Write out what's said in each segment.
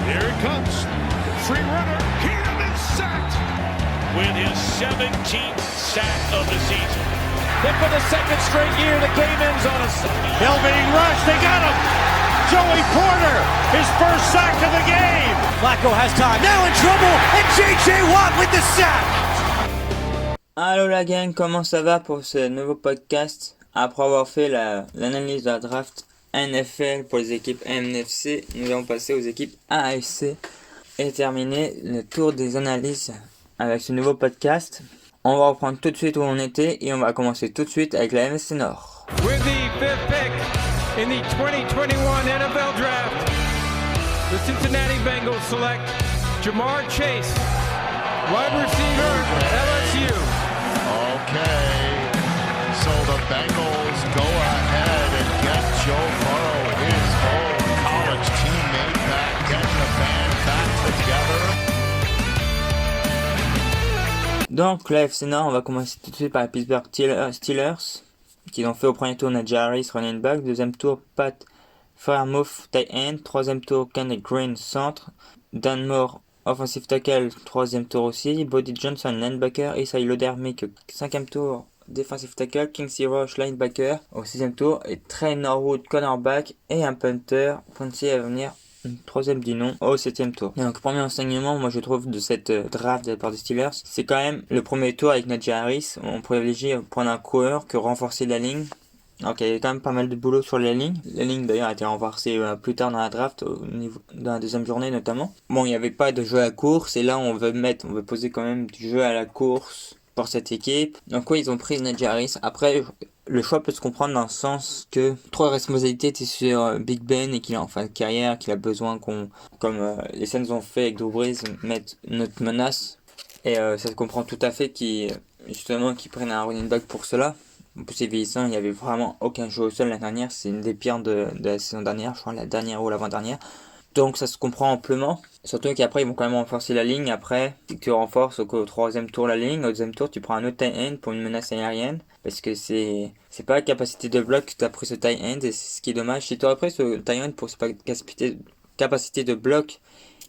Here it comes. Free runner. Cam is sacked. With his 17th sack of the season. Then for the second straight year, the Caymans on a... Hill being rushed. They got him. Joey Porter, his first sack of the game. Flacco has time. Now in trouble. And J.J. Watt with the sack. Allô la gang, comment ça va pour ce nouveau podcast? Après avoir fait l'analyse de la draft NFL pour les équipes NFC, nous allons passer aux équipes AFC et terminer le tour des analyses avec ce nouveau podcast. On va reprendre tout de suite où on était et on va commencer tout de suite avec la NFC Nord. With the fifth pick in the 2021 NFL Draft, the Cincinnati Bengals select Ja'Marr Chase, wide receiver, LSU. Okay, so the Bengals go ahead and get Joe Burrow, his old college teammate, back, getting the band back together. Donc la NFC Nord, on va commencer tout de suite par les Pittsburgh Steelers, qui ont fait au premier tour Najee Harris, running back, deuxième tour Pat Freiermuth, tight end, troisième tour Kenneth Green, centre, Dan Moore, offensive tackle, troisième tour aussi, Bodie Johnson, linebacker, Isaiah Lodermick, cinquième tour, defensive tackle, Kingsley Roche, linebacker, au sixième tour, et Trey Norwood, cornerback, et un punter, Pontier à venir, troisième du nom, au septième tour. Donc, premier enseignement, moi je trouve de cette draft de la part des Steelers, c'est quand même le premier tour avec Najee Harris, on privilégie prendre un coureur que renforcer la ligne. Donc il y avait quand même pas mal de boulot sur la ligne. La ligne d'ailleurs a été renforcée plus tard dans la draft, au niveau, dans la deuxième journée notamment. Bon, il n'y avait pas de jeu à la course et là on veut poser quand même du jeu à la course pour cette équipe. Donc oui, ils ont pris Najee Harris. Après, le choix peut se comprendre dans le sens que trop de responsabilités étaient sur Big Ben et qu'il est en fin de carrière, qu'il a besoin comme les Saints ont fait avec Drew Brees, mettre notre menace. Et ça se comprend tout à fait qu'ils prennent un running back pour cela. En plus, c'est vieillissant, il n'y avait vraiment aucun jeu au sol l'année dernière. C'est une des pires de la saison dernière, je crois, la dernière ou l'avant-dernière. Donc ça se comprend amplement. Surtout qu'après, ils vont quand même renforcer la ligne. Après, tu renforces au troisième tour la ligne. Au deuxième tour, tu prends un autre tight end pour une menace aérienne. Parce que c'est pas la capacité de bloc que tu as pris ce tight end. Et c'est ce qui est dommage. Si tu aurais pris ce tight end pour sa capacité de bloc,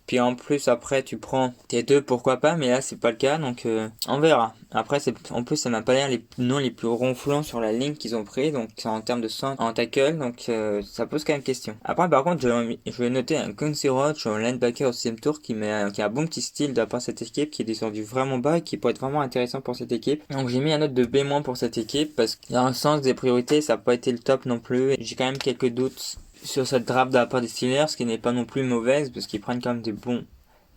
puis en plus après tu prends tes deux, pourquoi pas, mais là c'est pas le cas, donc on verra. Après en plus ça m'a pas l'air les noms les plus ronflants sur la ligne qu'ils ont pris, donc en termes de centre en tackle, donc ça pose quand même question. Après par contre je vais noter un Quincy Roach, un linebacker au 6ème tour qui a un bon petit style de la part de cette équipe, qui est descendu vraiment bas et qui pourrait être vraiment intéressant pour cette équipe. Donc j'ai mis un note de B- pour cette équipe parce que dans le sens des priorités ça n'a pas été le top non plus, j'ai quand même quelques doutes sur cette draft de la part des Steelers, qui n'est pas non plus mauvaise, parce qu'ils prennent quand même des bons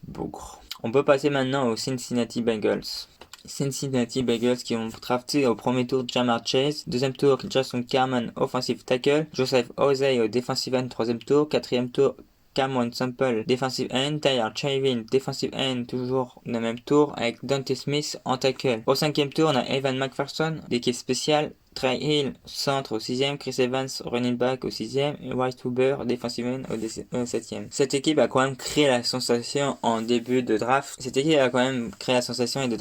bougres. On peut passer maintenant aux Cincinnati Bengals. Cincinnati Bengals qui ont drafté au premier tour Ja'Marr Chase, deuxième tour Jason Carman, offensive tackle, Joseph Osei au defensive end, troisième tour, quatrième tour Cameron Sample, defensive end, Tyler Chavin, defensive end, toujours dans le même tour, avec Dante Smith en tackle. Au cinquième tour, on a Evan McPherson, d'équipe spéciale, Trey Hill, centre au 6ème, Chris Evans, running back au 6ème, et White Huber, defensive end au 7ème. Cette équipe a quand même créé la sensation en début de draft. Cette équipe a quand même créé la sensation de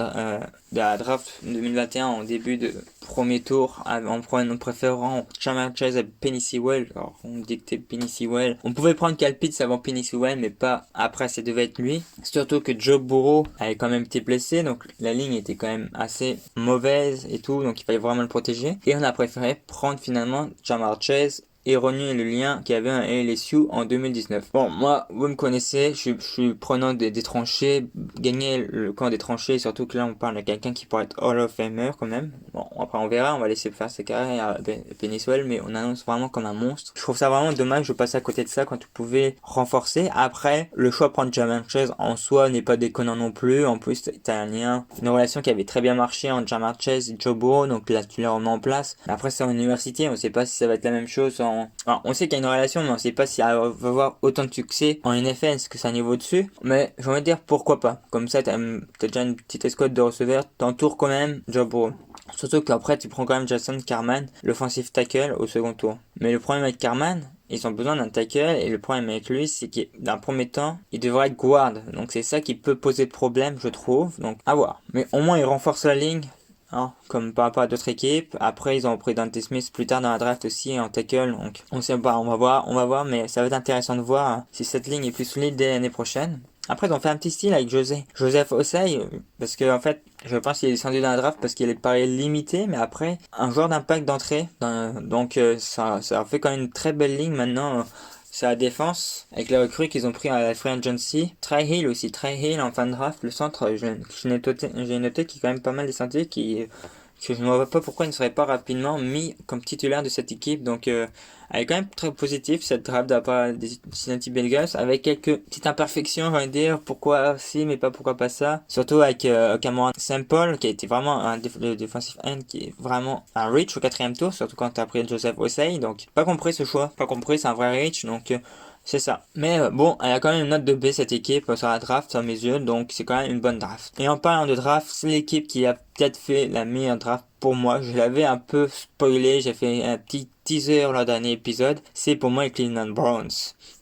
la draft 2021 en début de premier tour, en préférant Ja'Marr Chase à Penny Sewell. Alors, on dictait Penny Sewell. On pouvait prendre Kyle Pitts avant Penny Sewell, mais pas après, ça devait être lui. Surtout que Joe Burrow avait quand même été blessé, donc la ligne était quand même assez mauvaise et tout, donc il fallait vraiment le protéger. Et on a préféré prendre finalement Ja'Marr Chase et renier le lien qu'il y avait un LSU en 2019. Bon, moi, vous me connaissez, je suis prenant des tranchées, gagner le camp des tranchées, surtout que là on parle de quelqu'un qui pourrait être Hall of Famer quand même. Bon, après on verra, on va laisser faire ses carrières à Penny Sewell, mais on annonce vraiment comme un monstre. Je trouve ça vraiment dommage de passer à côté de ça quand tu pouvais renforcer. Après, le choix de prendre Ja'Marr Chase en soi n'est pas déconnant non plus. En plus, t'as un lien, une relation qui avait très bien marché entre Ja'Marr Chase et Joe Burrow, donc là tu la remets en place. Après, c'est en université, on sait pas si ça va être la même chose Alors, on sait qu'il y a une relation, mais on sait pas si elle va avoir autant de succès en NFL, est-ce que c'est un niveau dessus. Mais j'ai envie de dire pourquoi pas. Comme ça, t'as déjà une petite escouade de receveurs, t'entoures quand même Joe Burrow. Surtout qu'après, tu prends quand même Jason Carman, l'offensive tackle, au second tour. Mais le problème avec Carman, ils ont besoin d'un tackle, et le problème avec lui, c'est que d'un premier temps, il devrait être guard. Donc c'est ça qui peut poser problème, je trouve. Donc à voir. Mais au moins, il renforce la ligne hein, comme par rapport à d'autres équipes. Après, ils ont pris Dante Smith plus tard dans la draft aussi en tackle, donc on sait pas, on va voir, mais ça va être intéressant de voir si cette ligne est plus solide dès l'année prochaine. Après, ils ont fait un petit style avec Joseph Osei, parce que en fait, je pense qu'il est descendu dans la draft parce qu'il est pareil limité, mais après, un joueur d'impact d'entrée, donc ça fait quand même une très belle ligne maintenant. C'est la défense, avec les recrues qu'ils ont pris à la Free Agency. Trey Hill aussi, en fin de draft, le centre, j'ai noté qu'il est quand même pas mal descendu, que je ne vois pas pourquoi il ne serait pas rapidement mis comme titulaire de cette équipe. Donc, elle est quand même très positive, cette draft de la part des Cincinnati Bengals, avec quelques petites imperfections, on va dire, pourquoi si, mais pas pourquoi pas ça. Surtout avec Cameron Sample, qui a été vraiment le defensive end, qui est vraiment un reach au 4e tour, surtout quand tu as pris Joseph Osei. Donc, pas compris ce choix, c'est un vrai reach, donc... c'est ça. Mais bon, elle a quand même une note de B cette équipe sur la draft à mes yeux, donc c'est quand même une bonne draft. Et en parlant de draft, c'est l'équipe qui a peut-être fait la meilleure draft pour moi. Je l'avais un peu spoilé, j'ai fait un petit teaser lors d'un épisode. C'est pour moi les Cleveland Browns.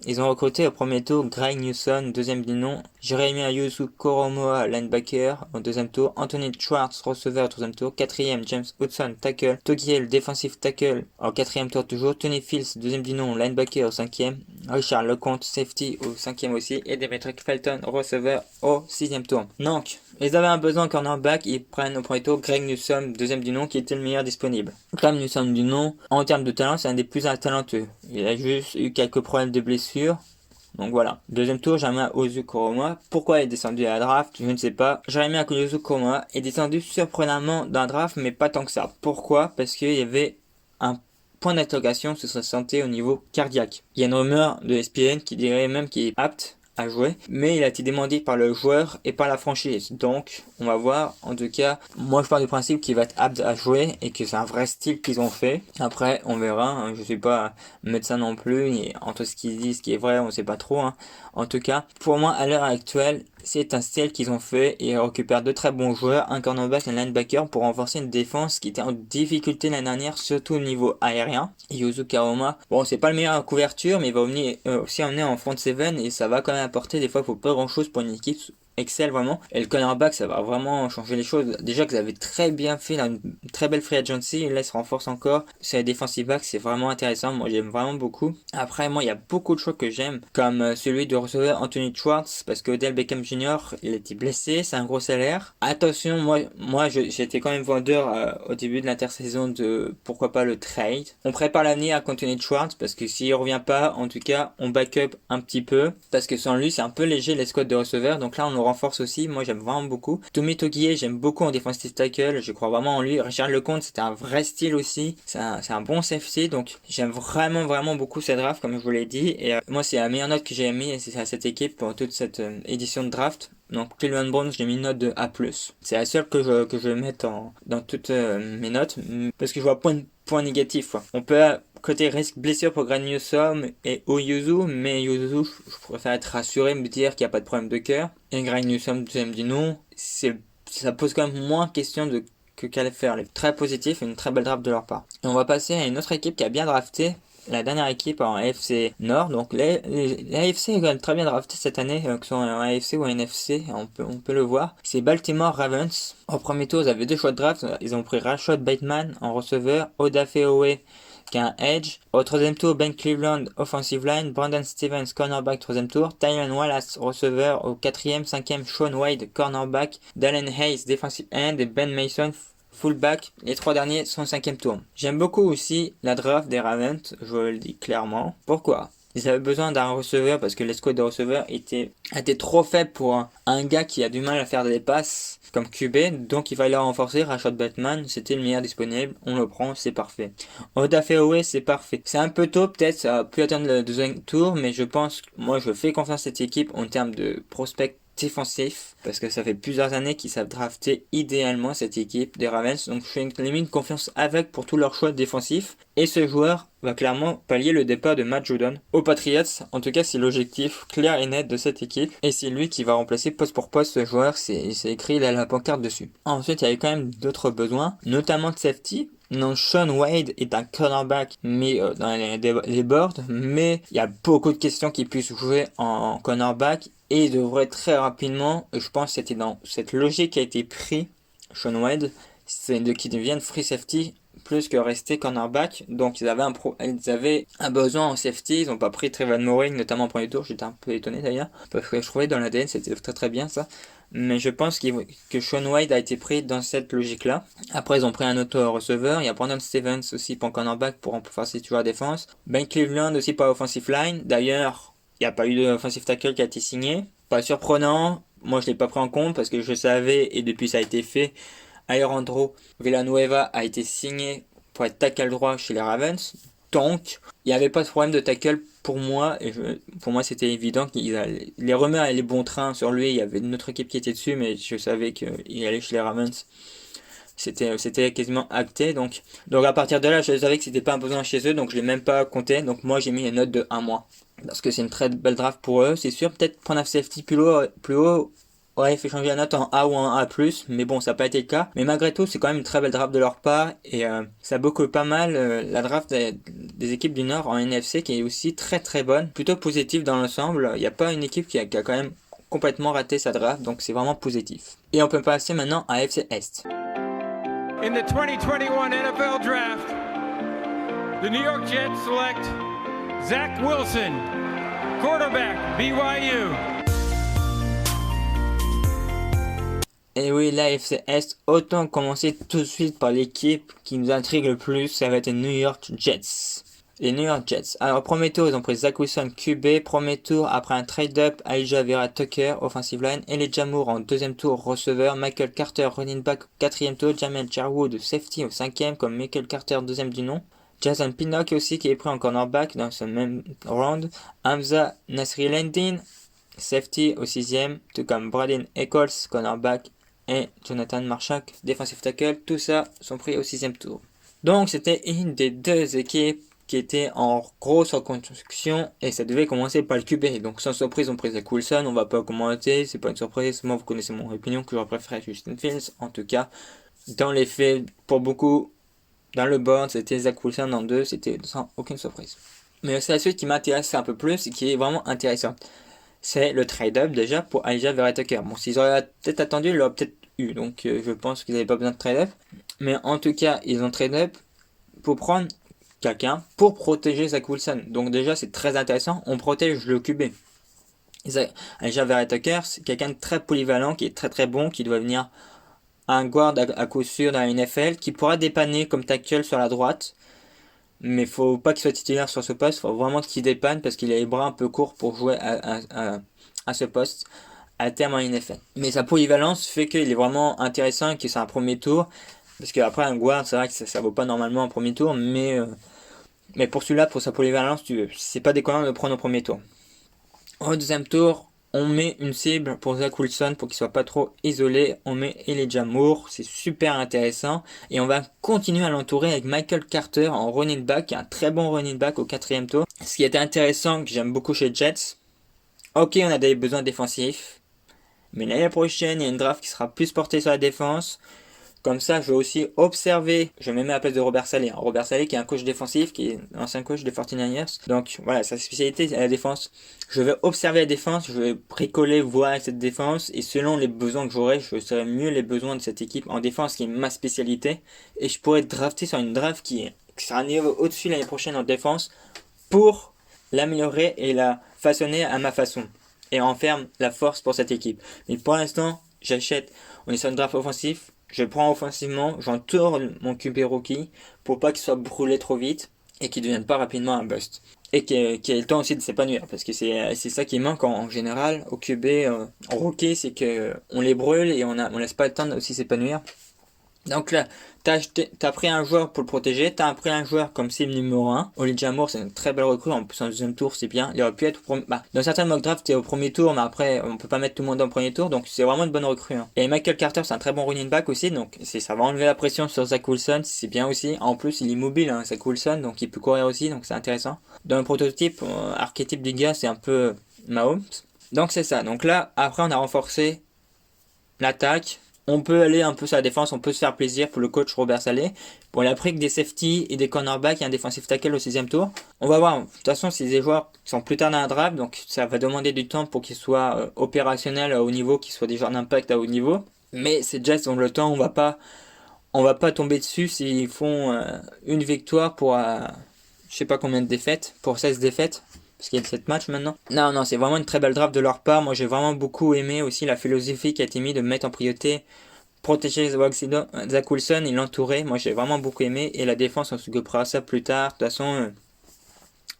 Ils ont recruté au premier tour Greg Newsome, deuxième du nom, Jeremy Ayuso Koromoa, linebacker, au deuxième tour, Anthony Schwartz, receveur, au troisième tour, quatrième, James Hudson, tackle, Togiel, defensive tackle, au quatrième tour toujours, Tony Fields, deuxième du nom, linebacker, au cinquième, Richard Lecomte, safety, au cinquième aussi, et Demetric Felton, receveur, au sixième tour. Donc, ils avaient un besoin en cornerback, ils prennent au premier tour Greg Newsome, deuxième du nom, qui était le meilleur disponible. Greg Newsome du nom, en termes de talent, c'est un des plus talentueux. Il a juste eu quelques problèmes de blessures. Donc voilà. Deuxième tour, Jeremy Ayuso Koromoa. Pourquoi il est descendu à la draft? Je ne sais pas. Jeremy Ayuso Koromoa est descendu surprenamment dans la draft, mais pas tant que ça. Pourquoi? Parce qu'il y avait un point d'interrogation sur sa santé au niveau cardiaque. Il y a une rumeur de ESPN qui dirait même qu'il est apte à jouer, mais il a été demandé par le joueur et par la franchise. Donc, on va voir. En tout cas, moi je pars du principe qu'il va être apte à jouer et que c'est un vrai style qu'ils ont fait. Après, on verra. Hein. Je suis pas médecin non plus. Et entre ce qu'ils disent, ce qui est vrai, on sait pas trop. Hein. En tout cas, pour moi, à l'heure actuelle, c'est un style qu'ils ont fait et ils récupèrent de très bons joueurs, un cornerback et un linebacker pour renforcer une défense qui était en difficulté l'année dernière, surtout au niveau aérien. Yuzu Karoma, bon, c'est pas le meilleur en couverture, mais il va venir aussi emmener en front seven et ça va quand même apporter. Des fois, il faut pas grand chose pour une équipe. Excel vraiment, et le cornerback ça va vraiment changer les choses. Déjà que vous avez très bien fait là, une très belle free agency, et là il se renforce encore. C'est les defensive backs, c'est vraiment intéressant, moi j'aime vraiment beaucoup. Après moi il y a beaucoup de choix que j'aime, comme celui de receveur Anthony Schwartz, parce que Odell Beckham Jr. il était blessé, c'est un gros salaire. Attention, moi j'étais quand même vendeur au début de l'intersaison de pourquoi pas le trade. On prépare l'avenir à Anthony Schwartz, parce que s'il revient pas, en tout cas on backup un petit peu, parce que sans lui c'est un peu léger les squads de receveurs, donc là on aura renforce aussi, moi j'aime vraiment beaucoup. Tommy Togier, j'aime beaucoup en defensive tackle, je crois vraiment en lui. Richard Lecomte, c'était un vrai style aussi, c'est un bon safety, donc j'aime vraiment beaucoup cette draft comme je vous l'ai dit. Et moi c'est la meilleure note que j'ai émise à cette équipe pour toute cette édition de draft. Donc Cleveland Browns, j'ai mis une note de A+. C'est la seule que je vais mettre dans toutes mes notes, parce que je vois point négatif. Quoi. On peut côté risque blessure pour Greg Newsome et Oyuzu, mais Oyuzu, je préfère être rassuré, me dire qu'il n'y a pas de problème de cœur. Et Greg Newsome, deuxième du nom, ça pose quand même moins question que qu'elle faire. Elle est très positif et une très belle draft de leur part. Et on va passer à une autre équipe qui a bien drafté. La dernière équipe en AFC Nord, donc l'AFC est quand même très bien drafté cette année, que ce soit en AFC ou en NFC, on peut le voir. C'est Baltimore Ravens. Au premier tour, ils avaient deux choix de draft, ils ont pris Rashad Bateman en receveur, Odafe Owe qui est un edge. Au troisième tour, Ben Cleveland, offensive line, Brandon Stevens, cornerback, troisième tour, Tylan Wallace, receveur, au quatrième, cinquième, Sean Wade, cornerback, Dallin Hayes, defensive end, et Ben Mason, fullback. Les trois derniers sont au cinquième tour. J'aime beaucoup aussi la draft des Ravens, je vous le dis clairement. Pourquoi ? Ils avaient besoin d'un receveur parce que l'escouade de receveurs était trop faible pour un gars qui a du mal à faire des passes comme QB, donc il fallait le renforcer. Rashad Bateman, c'était le meilleur disponible, on le prend, c'est parfait. Odafe Owe, c'est parfait. C'est un peu tôt, peut-être, ça a pu atteindre le deuxième tour, mais je pense, moi je fais confiance à cette équipe en termes de prospects défensif, parce que ça fait plusieurs années qu'ils savent drafter idéalement cette équipe des Ravens, donc je fais une limite confiance avec pour tous leurs choix défensifs, et ce joueur va clairement pallier le départ de Matt Judon aux Patriots. En tout cas c'est l'objectif clair et net de cette équipe, et c'est lui qui va remplacer poste pour poste ce joueur, c'est écrit là la pancarte dessus. Ensuite il y avait quand même d'autres besoins, notamment de safety. Non, Sean Wade est un cornerback mais dans les boards, mais il y a beaucoup de questions qui puissent jouer en cornerback, et il devrait très rapidement, je pense que c'était dans cette logique qui a été prise, Sean Wade, c'est qu'ils deviennent free safety plus que rester cornerback. Donc ils avaient un besoin en safety. Ils n'ont pas pris Trevon Moehrig, notamment en premier tour. J'étais un peu étonné d'ailleurs, parce que je trouvais dans l'ADN c'était très très bien ça. Mais je pense que Shaun Wade a été pris dans cette logique-là. Après, ils ont pris un autre receveur. Il y a Brandon Stevens aussi pour cornerback pour renforcer toujours la défense. Ben Cleveland aussi pour offensive line. D'ailleurs, il n'y a pas eu d'offensive tackle qui a été signé. Pas surprenant. Moi, je l'ai pas pris en compte parce que je savais, et depuis ça a été fait, Alejandro Villanueva a été signé pour être tackle droit chez les Ravens. Donc, il n'y avait pas de problème de tackle pour moi. Et pour moi, c'était évident qu'il les rumeurs allaient bon train sur lui. Il y avait une autre équipe qui était dessus, mais je savais qu'il allait chez les Ravens. C'était quasiment acté. Donc à partir de là, je savais que c'était pas un besoin chez eux. Donc, je l'ai même pas compté. Donc, moi, j'ai mis une note de 1 mois. Parce que c'est une très belle draft pour eux. C'est sûr, peut-être prendre un safety plus haut aurait fait changer la note en A ou en A+, mais bon, ça n'a pas été le cas. Mais malgré tout, c'est quand même une très belle draft de leur part, et ça boucle pas mal la draft des équipes du Nord en NFC, qui est aussi très très bonne, plutôt positive dans l'ensemble. Il n'y a pas une équipe qui a quand même complètement raté sa draft, donc c'est vraiment positif. Et on peut passer maintenant à FC Est. In the 2021 NFL Draft, the New York Jets select Zach Wilson, quarterback, BYU. Et oui, la FC Est, autant commencer tout de suite par l'équipe qui nous intrigue le plus, ça va être les New York Jets. Les New York Jets. Alors, premier tour, ils ont pris Zach Wilson, QB. Premier tour, après un trade-up, Alijah Vera-Tucker, offensive line. Elijah Moore en deuxième tour, receveur. Michael Carter, running back, quatrième tour. Jamel Sherwood, safety au cinquième, comme Michael Carter, deuxième du nom. Jason Pinnock aussi, qui est pris en cornerback dans ce même round. Hamza Nasri-Lendin, safety au sixième, tout comme Braden Eccles, cornerback, et Jonathan Marshak, defensive tackle. Tout ça sont pris au sixième tour. Donc c'était une des deux équipes qui était en grosse reconstruction et ça devait commencer par le QB. Donc sans surprise, on pris Zach Wilson, on va pas commenter, c'est pas une surprise. Moi, vous connaissez mon opinion que j'aurais préféré Justin Fields. En tout cas, dans les faits, pour beaucoup, dans le board, c'était Zach Wilson en 2, c'était sans aucune surprise. Mais c'est la suite qui m'intéresse un peu plus et qui est vraiment intéressante. C'est le trade-up déjà pour Alijah Vera-Tucker. Bon, s'ils auraient peut-être attendu, ils l'auraient peut-être eu. Donc je pense qu'ils n'avaient pas besoin de trade-up. Mais en tout cas, ils ont trade-up pour prendre quelqu'un pour protéger Zach Wilson. Donc déjà, c'est très intéressant. On protège le QB. Alijah Vera-Tucker, c'est quelqu'un de très polyvalent, qui est très très bon, qui doit venir un guard à coup sûr dans la NFL, qui pourra dépanner comme tackle sur la droite. Mais faut pas qu'il soit titulaire sur ce poste, faut vraiment qu'il dépanne parce qu'il a les bras un peu courts pour jouer à ce poste à terme en NFL. Mais sa polyvalence fait qu'il est vraiment intéressant et que c'est un premier tour. Parce qu'après un guard, c'est vrai que ça vaut pas normalement un premier tour, mais pour celui-là, pour sa polyvalence, c'est pas déconnant de le prendre au premier tour. Au deuxième tour, on met une cible pour Zach Wilson pour qu'il soit pas trop isolé. On met Elijah Moore, c'est super intéressant. Et on va continuer à l'entourer avec Michael Carter en running back, qui est un très bon running back au quatrième tour. Ce qui était intéressant, que j'aime beaucoup chez Jets. Ok, on a des besoins défensifs. Mais l'année prochaine, il y a une draft qui sera plus portée sur la défense. Comme ça, je vais aussi observer, je me mets à la place de Robert Saleh. Robert Saleh qui est un coach défensif, qui est l'ancien coach des 49ers. Donc voilà, sa spécialité c'est la défense. Je vais observer la défense, je vais bricoler, voir cette défense. Et selon les besoins que j'aurai, je saurai mieux les besoins de cette équipe en défense, qui est ma spécialité. Et je pourrais drafter sur une draft qui sera un niveau au-dessus l'année prochaine en défense, pour l'améliorer et la façonner à ma façon. Et en faire la force pour cette équipe. Mais pour l'instant, j'achète, on est sur une draft offensif. Je prends offensivement, j'entoure mon QB rookie pour pas qu'il soit brûlé trop vite et qu'il ne devienne pas rapidement un bust. Et qu'il ait le temps aussi de s'épanouir, parce que c'est ça qui manque en général au QB rookie, c'est qu'on les brûle et on laisse pas le temps aussi s'épanouir. Donc là, t'as pris un joueur pour le protéger, t'as pris un joueur comme cible numéro 1. Elijah Moore, c'est une très belle recrue, en plus en deuxième tour, c'est bien. Il aurait pu être dans certains mock drafts, t'es au premier tour, mais après, on peut pas mettre tout le monde en premier tour, donc c'est vraiment une bonne recrue. Hein. Et Michael Carter, c'est un très bon running back aussi, donc ça va enlever la pression sur Zach Wilson, c'est bien aussi. En plus, il est mobile, hein, Zach Wilson, donc il peut courir aussi, donc c'est intéressant. Dans le prototype, archétype du gars, c'est un peu Mahomes. Donc c'est ça. Donc là, après, on a renforcé l'attaque. On peut aller un peu sur la défense, on peut se faire plaisir pour le coach Robert Saleh. Bon, il a pris que des safety et des cornerbacks et un defensive tackle au 6e tour. On va voir, de toute façon, c'est des joueurs qui sont plus tard dans la draft, donc ça va demander du temps pour qu'ils soient opérationnels à haut niveau, qu'ils soient des joueurs d'impact à haut niveau. Mais ces Jets ont le temps, on va pas on va pas tomber dessus s'ils font une victoire pour je sais pas combien de défaites, pour 16 défaites, parce qu'il y a 7 matchs maintenant. Non, c'est vraiment une très belle draft de leur part. Moi, j'ai vraiment beaucoup aimé aussi la philosophie qui a été mise de mettre en priorité, protéger Zach Wilson et l'entourer. Moi, j'ai vraiment beaucoup aimé. Et la défense, on s'occupera de ça plus tard. De toute façon,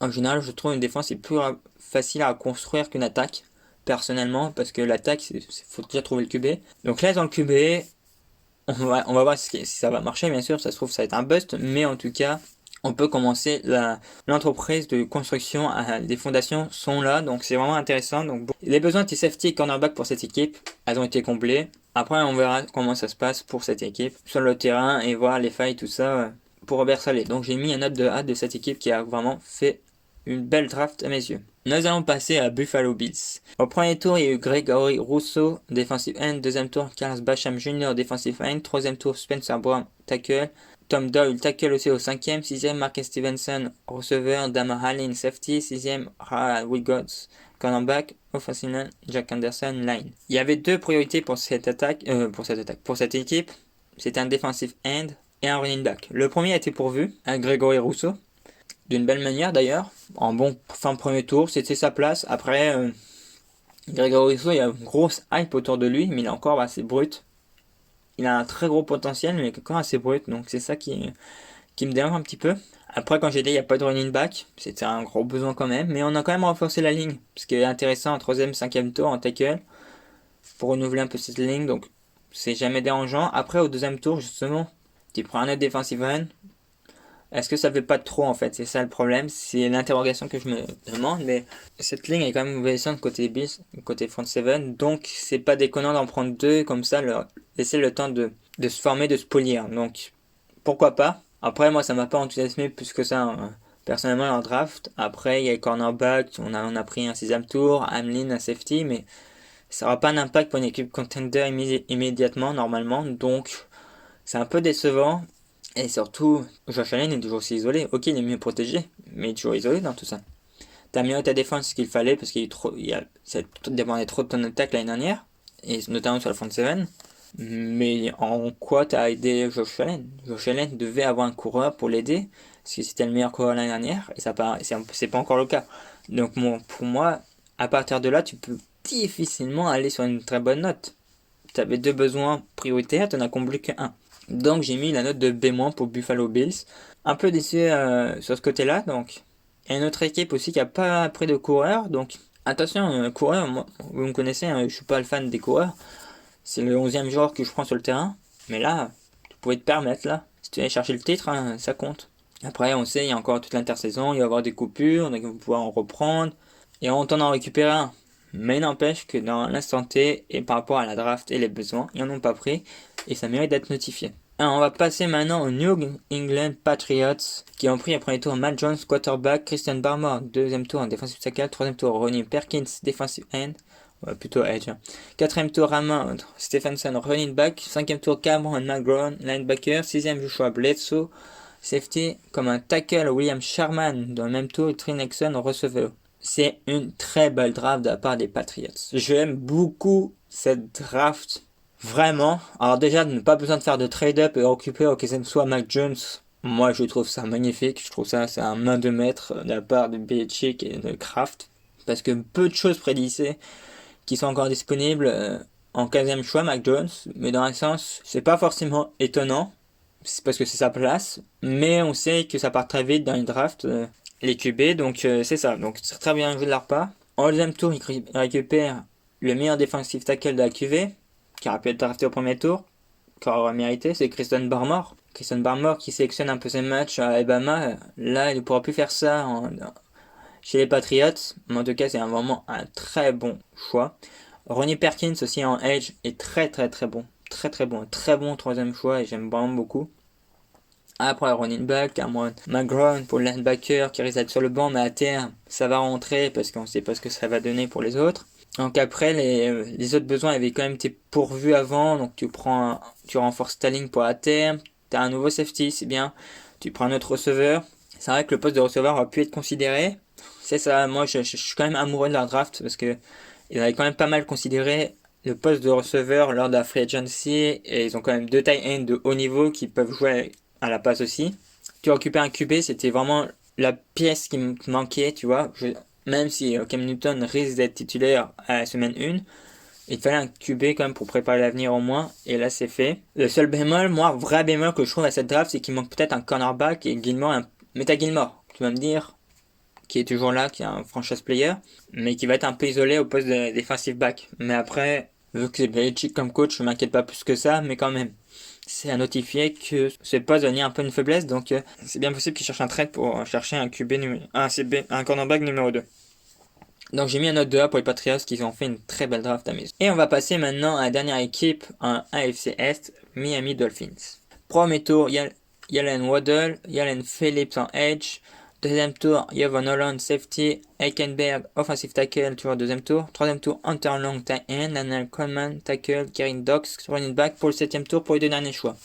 en général, je trouve une défense est plus facile à construire qu'une attaque, personnellement, parce que l'attaque, faut déjà trouver le QB. Donc là, dans le QB, on va voir si ça va marcher, bien sûr. Ça se trouve, ça va être un bust, mais en tout cas, on peut commencer l'entreprise de construction. Les fondations sont là, donc c'est vraiment intéressant. Donc, les besoins de safety et cornerback pour cette équipe, elles ont été comblés. Après, on verra comment ça se passe pour cette équipe sur le terrain et voir les failles, tout ça, pour Robert Saleh. Donc j'ai mis un note de hâte de cette équipe qui a vraiment fait une belle draft à mes yeux. Nous allons passer à Buffalo Bills. Au premier tour, il y a eu Gregory Rousseau, defensive end. Deuxième tour, Carlos Basham Jr., defensive end. Troisième tour, Spencer Brown, tackle. Tom Doyle, tackle aussi au 5e. 6e, Marcus Stevenson, receveur. Damar Hamlin, safety. 6e, Will Gotts, cornerback. Offensive, Jack Anderson, line. Il y avait deux priorités pour cette équipe. C'était un defensive end et un running back. Le premier a été pourvu à Gregory Rousseau, d'une belle manière d'ailleurs, en bon fin de premier tour, c'était sa place. Après, Gregory Rousseau, il y a une grosse hype autour de lui, mais il est encore assez brut. Il a un très gros potentiel, mais encore assez brut, donc c'est ça qui me dérange un petit peu. Après, quand j'ai dit il n'y a pas de running back, c'était un gros besoin quand même, mais on a quand même renforcé la ligne, ce qui est intéressant en 3e, 5e tour en tackle, pour renouveler un peu cette ligne, donc c'est jamais dérangeant. Après, au 2e tour, justement, tu prends un autre defensive end. Est-ce que ça fait pas trop en fait? C'est ça le problème, c'est l'interrogation que je me demande, mais cette ligne est quand même obéissante côté Bills, côté front 7, donc c'est pas déconnant d'en prendre deux comme ça, laisser le temps de se former, de se polir, donc pourquoi pas. Après moi ça m'a pas enthousiasmé plus que ça, personnellement en draft. Après il y a les cornerbacks, on a pris un 6e tour, Hamlin, un safety, mais ça aura pas un impact pour une équipe contender immédiatement normalement, donc c'est un peu décevant. Et surtout, Josh Allen est toujours aussi isolé. Ok, il est mieux protégé, mais il est toujours isolé dans tout ça. T'as mis ta défense ce qu'il fallait, parce ça dépendait trop de ton attaque l'année dernière, et notamment sur la front 7. Mais en quoi t'as aidé Josh Allen? Josh Allen devait avoir un coureur pour l'aider, parce que c'était le meilleur coureur l'année dernière, et c'est pas encore le cas. Donc pour moi, à partir de là, tu peux difficilement aller sur une très bonne note. T'avais deux besoins prioritaires, t'en as comblé qu'un. Donc j'ai mis la note de B- pour Buffalo Bills. Un peu déçu sur ce côté-là. Donc il y a une autre équipe aussi qui a pas pris de coureur. Donc attention, coureur, moi, vous me connaissez, je suis pas le fan des coureurs. C'est le 11e joueur que je prends sur le terrain. Mais là, tu pouvais te permettre là. Si tu allais chercher le titre, ça compte. Après on sait, il y a encore toute l'intersaison, il va y avoir des coupures, donc on va pouvoir en reprendre. Et on tente d'en récupérer un. Mais il n'empêche que dans l'instant T et par rapport à la draft et les besoins, ils n'en ont pas pris et ça mérite d'être notifié. Alors, on va passer maintenant aux New England Patriots qui ont pris au premier tour Matt Jones, quarterback, Christian Barmore, deuxième tour en defensive tackle, troisième tour Ronnie Perkins, defensive end, plutôt edge, quatrième tour Ramon Stephenson, running back, cinquième tour Cameron McGraw, linebacker, sixième Joshua Bledsoe, safety, comme un tackle William Sherman dans le même tour et Trey Nixon receveur. C'est une très belle draft de la part des Patriots. J'aime beaucoup cette draft, vraiment. Alors déjà, pas besoin de faire de trade-up et récupérer que ce soit Mac Jones. Moi, je trouve ça magnifique. Je trouve ça, c'est un main de maître de la part de Belichick et de Kraft. Parce que peu de choses prédissaient qui sont encore disponibles en 15e choix, Mac Jones. Mais dans un sens, c'est pas forcément étonnant. C'est parce que c'est sa place. Mais on sait que ça part très vite dans une draft. Les QB, donc c'est ça. Donc c'est très bien joué de leur part. En deuxième tour, il récupère le meilleur defensive tackle de la QV, qui aurait pu être drafté au premier tour, qui aurait mérité, c'est Christian Barmore. Christian Barmore qui sélectionne un peu ses matchs à Alabama. Là, il ne pourra plus faire ça chez les Patriots. Mais en tout cas, c'est vraiment un très bon choix. Ronnie Perkins aussi en edge est très bon. Très bon troisième choix et j'aime vraiment beaucoup. Après, running back, Cameron McGraw pour le linebacker qui risque d'être sur le banc, mais à terme, ça va rentrer parce qu'on ne sait pas ce que ça va donner pour les autres. Donc après, les autres besoins avaient quand même été pourvus avant, donc tu renforces ta ligne pour à terme, tu as un nouveau safety, c'est bien, tu prends un autre receveur. C'est vrai que le poste de receveur aurait pu être considéré. C'est ça, moi je suis quand même amoureux de leur draft parce que ils avaient quand même pas mal considéré le poste de receveur lors de la free agency et ils ont quand même 2 tight ends de haut niveau qui peuvent jouer à la passe aussi. Tu récupères un QB, c'était vraiment la pièce qui me manquait, tu vois. Même si Cam Newton risque d'être titulaire à la semaine 1, il fallait un QB quand même pour préparer l'avenir au moins, et là c'est fait. Le seul bémol, vrai bémol que je trouve à cette draft, c'est qu'il manque peut-être un cornerback et Gilmore, Meta Gilmore, tu vas me dire, qui est toujours là, qui est un franchise player, mais qui va être un peu isolé au poste de defensive back. Mais après, vu que c'est Belichick comme coach, je m'inquiète pas plus que ça, mais quand même. C'est à notifier que ce poste va devenir un peu une faiblesse, donc c'est bien possible qu'il cherche un trade pour chercher un QB un cornerback numéro 2. Donc j'ai mis un note 2A pour les Patriots qui ont fait une très belle draft à mes yeux. Et on va passer maintenant à la dernière équipe en AFC Est, Miami Dolphins. Premier tour, Jalen Waddle, Jalen Phillips en edge. Deuxième tour, Yvonne Holland, safety. Eikenberg, offensive tackle, toujours deuxième tour. Troisième tour, Hunter Long, tight end. Daniel Coleman, tackle. Karen Dox, running back pour le septième tour pour les 2 derniers choix.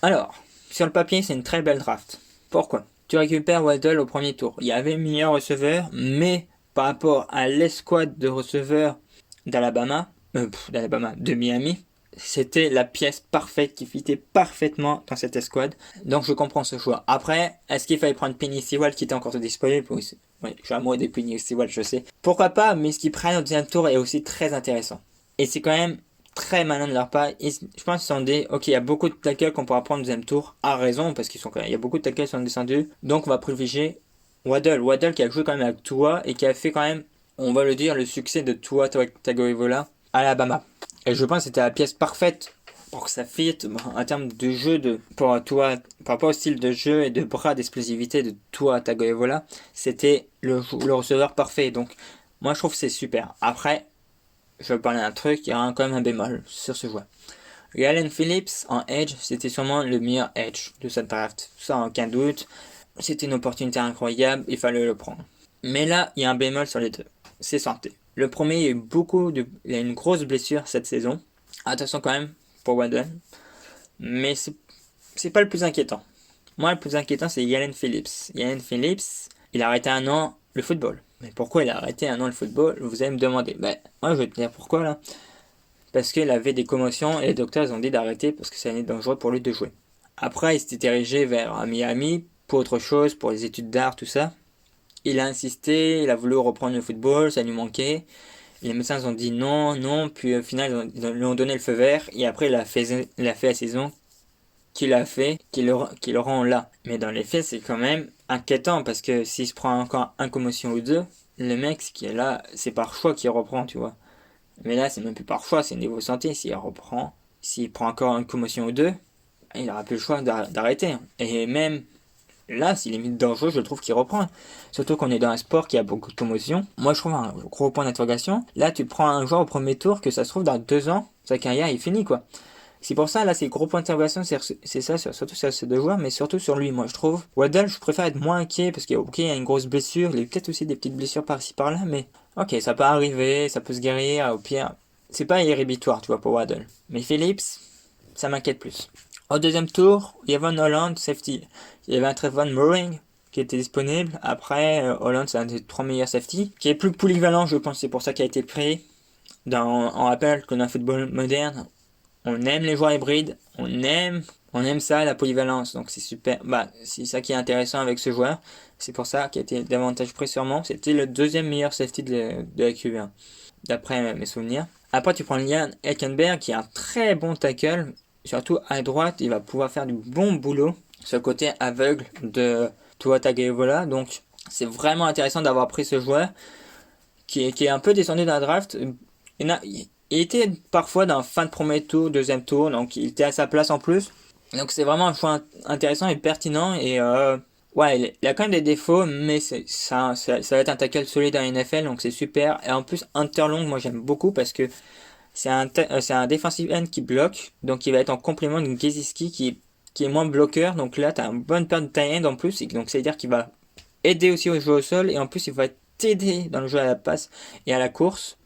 Alors, sur le papier, c'est une très belle draft. Pourquoi? Tu récupères Waddle au premier tour. Il y avait meilleur receveur, mais par rapport à l'escouade de receveurs de Miami, c'était la pièce parfaite qui fitait parfaitement dans cette escouade. Donc je comprends ce choix. Après, est-ce qu'il fallait prendre Penny Sewell qui était encore disponible? Oui, je suis amoureux des Penny Sewell, je sais. Pourquoi pas, mais ce qu'ils prennent au deuxième tour est aussi très intéressant. Et c'est quand même très malin de leur part. Je pense qu'ils sont ok, il y a beaucoup de tackles qu'on pourra prendre au deuxième tour. À raison, parce il y a beaucoup de tackles qui sont descendus. Donc on va privilégier Waddle qui a joué quand même avec Tua et qui a fait quand même, on va le dire, le succès de Tua Tagovailoa à Alabama. Et je pense que c'était la pièce parfaite pour que ça fit en termes de jeu pour Tua, par rapport au style de jeu et de bras d'explosivité de Tua Tagovailoa, c'était le receveur parfait. Donc moi je trouve que c'est super. Après, je vais parler d'un truc, il y aura quand même un bémol sur ce joueur. Jalen Phillips en edge, c'était sûrement le meilleur edge de cette draft, sans aucun doute. C'était une opportunité incroyable, il fallait le prendre. Mais là, il y a un bémol sur les deux. C'est santé. Le premier, il a une grosse blessure cette saison. Attention quand même pour Waddle. Mais c'est pas le plus inquiétant. Moi, le plus inquiétant, c'est Jalen Phillips. Jalen Phillips, il a arrêté 1 an le football. Mais pourquoi il a arrêté 1 an le football? Vous allez me demander. Moi, je vais te dire pourquoi là. Parce qu'il avait des commotions et les docteurs ont dit d'arrêter parce que ça allait être dangereux pour lui de jouer. Après, il s'était dirigé vers Miami pour autre chose, pour les études d'art, tout ça. Il a insisté, il a voulu reprendre le football, ça lui manquait. Les médecins ont dit non, puis au final ils lui ont donné le feu vert et après il a fait la saison qu'il a fait, qui le rend là. Mais dans les faits c'est quand même inquiétant parce que s'il se prend encore un commotion ou 2, le mec qui est là, c'est par choix qu'il reprend, tu vois. Mais là c'est même plus par choix, c'est niveau santé, s'il prend encore une commotion ou 2, il n'aura plus le choix d'arrêter. Et même là, s'il est mis dangereux, je trouve qu'il reprend. Surtout qu'on est dans un sport qui a beaucoup de commotion. Moi, je trouve un gros point d'interrogation. Là, tu prends un joueur au premier tour que ça se trouve dans 2 ans, sa carrière est finie, quoi. C'est pour ça, là, c'est le gros point d'interrogation, c'est ça, surtout sur ces 2 joueurs, mais surtout sur lui, moi, je trouve. Waddle, je préfère être moins inquiet, parce qu'il y a une grosse blessure, il y a peut-être aussi des petites blessures par-ci, par-là, mais ok, ça peut arriver, ça peut se guérir, au pire. C'est pas irrébitoire, tu vois, pour Waddle. Mais Phillips, ça m'inquiète plus. Au deuxième tour, Yvonne Holland, safety. Il y avait un Trevon Moehrig qui était disponible. Après, Holland, c'est un des 3 meilleurs safety, qui est plus polyvalent, je pense, c'est pour ça qu'il a été pris. On rappelle que dans le football moderne, on aime les joueurs hybrides, on aime ça, la polyvalence, donc c'est super. C'est ça qui est intéressant avec ce joueur. C'est pour ça qu'il a été davantage pris sûrement. C'était le 2e meilleur safety de la QV1, d'après mes souvenirs. Après, tu prends Liam Eikenberg, qui est un très bon tackle. Surtout à droite, il va pouvoir faire du bon boulot sur le côté aveugle de Tua Tagovailoa. Donc, c'est vraiment intéressant d'avoir pris ce joueur qui est un peu descendu dans la draft. Il était parfois dans fin de premier tour, deuxième tour, donc il était à sa place en plus. Donc, c'est vraiment un choix intéressant et pertinent. Et il a quand même des défauts, mais ça va être un tackle solide dans la NFL, donc c'est super. Et en plus, Hunter Long, moi j'aime beaucoup parce que c'est un defensive end qui bloque, donc il va être en complément d'une Gesicki qui est moins bloqueur. Donc là, tu as une bonne paire de tight end en plus, et donc ça veut dire qu'il va aider aussi au jeu au sol, et en plus il va t'aider dans le jeu à la passe et à la course.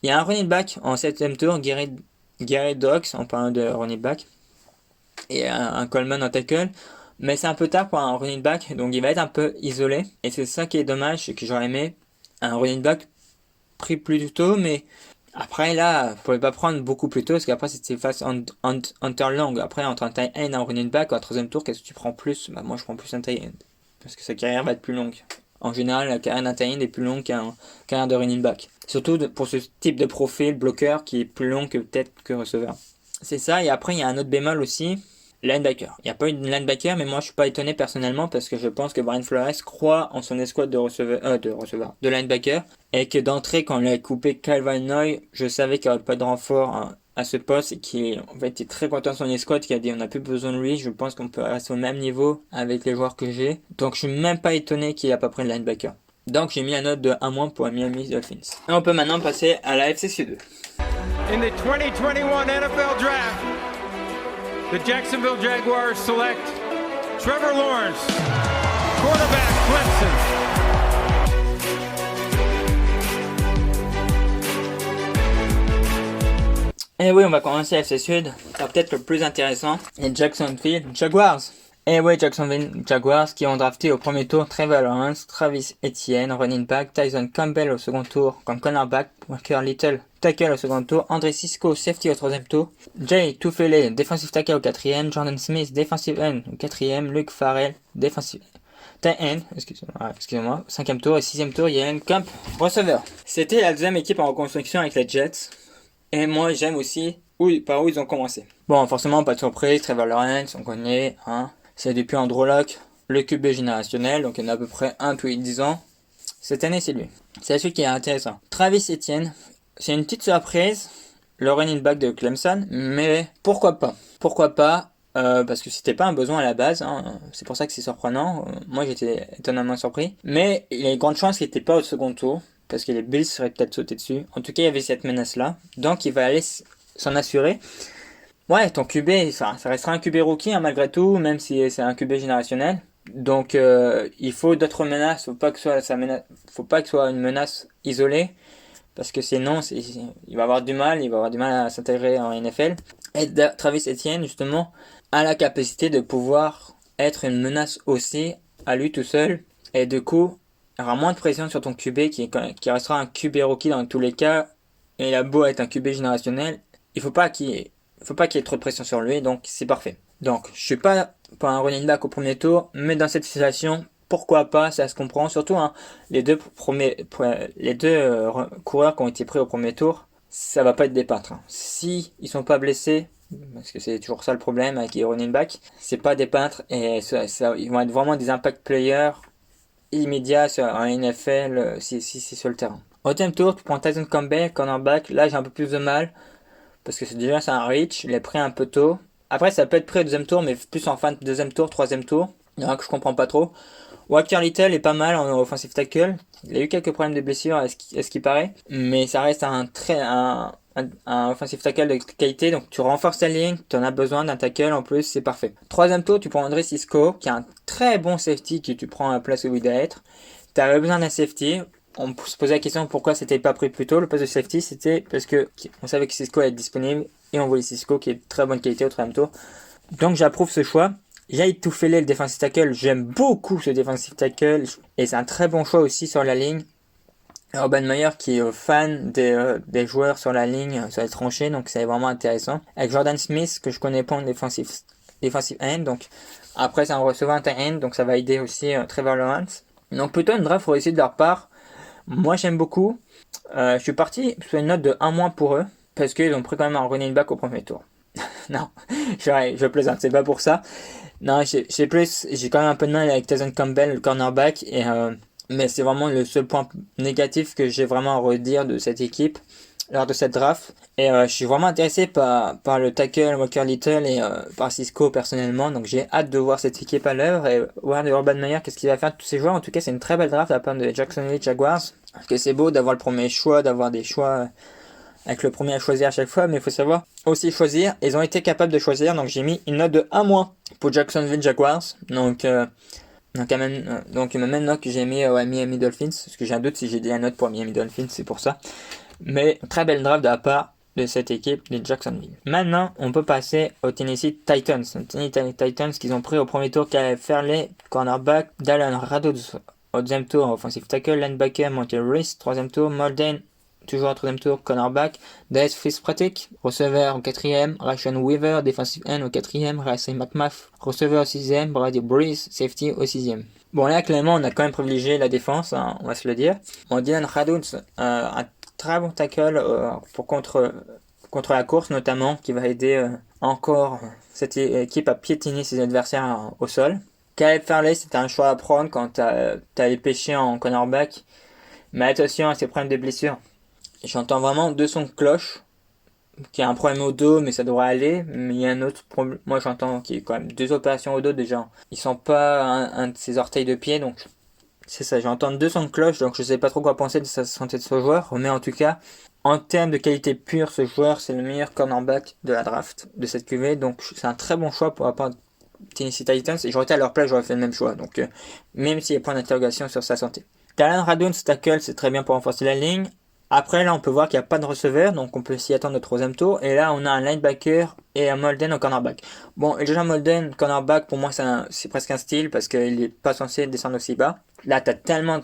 Il y a un running back en 7ème tour, Gary Dox, en parlant de running back, et un Coleman en tackle. Mais c'est un peu tard pour un running back, donc il va être un peu isolé, et c'est ça qui est dommage, c'est que j'aurais aimé un running back pris plus tôt, mais Après là, vous pouvez pas prendre beaucoup plus tôt parce qu'après c'était face Hunter Long. Après entre un tight end et un running back, au troisième tour, qu'est-ce que tu prends plus? Bah moi je prends plus un tight end parce que sa carrière va être plus longue. En général, la carrière d'un tight end est plus longue qu'un carrière de running back. Surtout pour ce type de profil bloqueur qui est plus long que peut-être que receveur. C'est ça, et après il y a un autre bémol aussi, linebacker. Il n'y a pas eu de linebacker, mais moi je suis pas étonné personnellement parce que je pense que Brian Flores croit en son escouade de linebacker, et que d'entrée quand il a coupé Calvin Noy, je savais qu'il n'y aurait pas de renfort à ce poste et qu'il en fait, était très content de son escouade, qui a dit on n'a plus besoin de lui, je pense qu'on peut rester au même niveau avec les joueurs que j'ai. Donc je suis même pas étonné qu'il n'a pas pris de linebacker. Donc j'ai mis la note de 1- pour Miami Dolphins. Et on peut maintenant passer à la FC Sud. In the 2021 NFL Draft, the Jacksonville Jaguars select Trevor Lawrence, quarterback, Clemson. Et oui, on va commencer FC Sud, c'est peut-être le plus intéressant, les Jacksonville Jaguars. Et oui, Jacksonville Jaguars qui ont drafté au premier tour Trevor Lawrence, Travis Etienne, running back, Tyson Campbell au second tour comme cornerback, Walker Little, tackle au second tour, André Cisco, safety au troisième tour, Jay Tufele, defensive tackle au quatrième, Jordan Smith, defensive end au quatrième, Luke Farrell, defensive tight end, excusez-moi, cinquième tour et sixième tour, Yalen Camp, receveur. C'était la deuxième équipe en reconstruction avec les Jets. Et moi, j'aime aussi par où ils ont commencé. Bon, forcément, pas de surprise, Trevor Lawrence, on connaît, hein. C'est depuis Andrew Luck, le QB générationnel, donc il y en a à peu près un tous les 10 ans. Cette année, c'est lui. C'est celui qui est intéressant. Travis Etienne, c'est une petite surprise, le running back de Clemson, mais pourquoi pas? Pourquoi pas? Parce que c'était pas un besoin à la base, hein. C'est pour ça que c'est surprenant. Moi, j'étais étonnamment surpris. Mais il y a une grande chance qu'il n'était pas au second tour, parce que les Bills seraient peut-être sautés dessus. En tout cas, il y avait cette menace-là. Donc, il va aller s'en assurer. Ouais, ton QB, ça restera un QB rookie, hein, malgré tout, même si c'est un QB générationnel. Donc, il faut d'autres menaces. Faut pas que ce soit une menace isolée, parce que sinon, il va avoir du mal à s'intégrer en NFL. Et Travis Etienne, justement, a la capacité de pouvoir être une menace aussi à lui tout seul. Et du coup, il y aura moins de pression sur ton QB qui restera un QB rookie dans tous les cas. Et il a beau être un QB générationnel, il faut pas qu'il y ait trop de pression sur lui, donc c'est parfait. Donc, je suis pas pour un running back au premier tour, mais dans cette situation, pourquoi pas, ça se comprend. Surtout, hein, les deux coureurs qui ont été pris au premier tour, ça va pas être des peintres. Hein. Si ils sont pas blessés, parce que c'est toujours ça le problème avec les running backs, c'est pas des peintres et ils vont être vraiment des impact players immédiats en NFL si c'est sur le terrain. Au deuxième tour, tu prends Tyson Campbell, cornerback. Là, j'ai un peu plus de mal parce que c'est un reach. Il est pris un peu tôt. Après, ça peut être pris au deuxième tour, mais plus en fin de deuxième tour, troisième tour. Il y en a que je comprends pas trop. Walker Little est pas mal en offensive tackle. Il a eu quelques problèmes de blessure, à ce qui paraît. Mais ça reste un offensive tackle de qualité. Donc, tu renforces ta ligne. Tu en as besoin d'un tackle en plus. C'est parfait. Troisième tour, tu prends André Cisco, qui est un très bon safety que tu prends à la place où il doit être. Tu avais besoin d'un safety. On se posait la question pourquoi c'était pas pris plus tôt. Le poste de safety, c'était parce que on savait que Cisco allait être disponible et on voulait Cisco qui est de très bonne qualité au troisième tour. Donc j'approuve ce choix. J'ai tout fait le defensive tackle. J'aime beaucoup ce defensive tackle et c'est un très bon choix aussi sur la ligne. Urban Meyer qui est fan des joueurs sur la ligne, sur les tranchées, donc c'est vraiment intéressant. Avec Jordan Smith que je connais pas en defensive end, donc après c'est un receveur un tight end, donc ça va aider aussi Trevor Lawrence. Donc plutôt une draft réussie de leur part. Moi j'aime beaucoup. Je suis parti sur une note de 1- pour eux. Parce qu'ils ont pris quand même un running back au premier tour. Non, je plaisante, c'est pas pour ça. Non, j'ai quand même un peu de mal avec Tyson Campbell, le cornerback. Mais c'est vraiment le seul point négatif que j'ai vraiment à redire de cette équipe lors de cette draft. Et je suis vraiment intéressé par le tackle Walker Little et par Cisco personnellement. Donc j'ai hâte de voir cette équipe à l'œuvre et voir de Urban Meyer qu'est-ce qu'il va faire de tous ces joueurs. En tout cas, c'est une très belle draft à la part de Jacksonville Jaguars. Parce que c'est beau d'avoir le premier choix, d'avoir des choix avec le premier à choisir à chaque fois. Mais il faut savoir aussi choisir. Ils ont été capables de choisir. Donc j'ai mis une note de 1- pour Jacksonville Jaguars. Donc une même note que j'ai mis à Miami Dolphins. Parce que j'ai un doute si j'ai dit la note pour Miami Dolphins, c'est pour ça. Mais très belle draft de la part de cette équipe de Jacksonville. Maintenant, on peut passer aux Tennessee Titans. Les Tennessee Titans qu'ils ont pris au premier tour Caleb Fairley, cornerback, Dallin Radouz au deuxième tour, offensive tackle, linebacker, Monte Reese, troisième tour, Molden toujours au 3e tour, cornerback, Dez Fitzpatrick, receveur au 4e, Rashawn Weaver, defensive end au 4e, Racing McMath, receveur au 6e, Brady Breeze, safety au 6e. Bon là clairement on a quand même privilégié la défense, hein, on va se le dire. Bon, Dylan Raduns, un très bon tackle pour contre la course notamment, qui va aider encore cette équipe à piétiner ses adversaires au sol. Caleb Farley, c'était un choix à prendre quand t'as les péchés en cornerback, mais attention à ses problèmes de blessure. J'entends vraiment deux sons de cloche, qui a un problème au dos, mais ça devrait aller. Mais il y a un autre problème, moi j'entends qu'il y a quand même 2 opérations au dos déjà. Il sent pas un de ses orteils de pied, donc c'est ça, j'entends 2 sons de cloche, donc je sais pas trop quoi penser de sa santé de ce joueur. Mais en tout cas, en termes de qualité pure, ce joueur c'est le meilleur cornerback de la draft, de cette QV, donc c'est un très bon choix pour rapport à Tennessee Titans, et j'aurais été à leur place, j'aurais fait le même choix, donc même s'il y a point d'interrogation sur sa santé. Dylan Raduns, tackle, c'est très bien pour renforcer la ligne. Après, là, on peut voir qu'il n'y a pas de receveur, donc on peut s'y attendre au 3e tour. Et là, on a un linebacker et un Molden au cornerback. Bon, et déjà Molden, cornerback, pour moi, c'est presque un style, parce qu'il n'est pas censé descendre aussi bas. Là, tu as tellement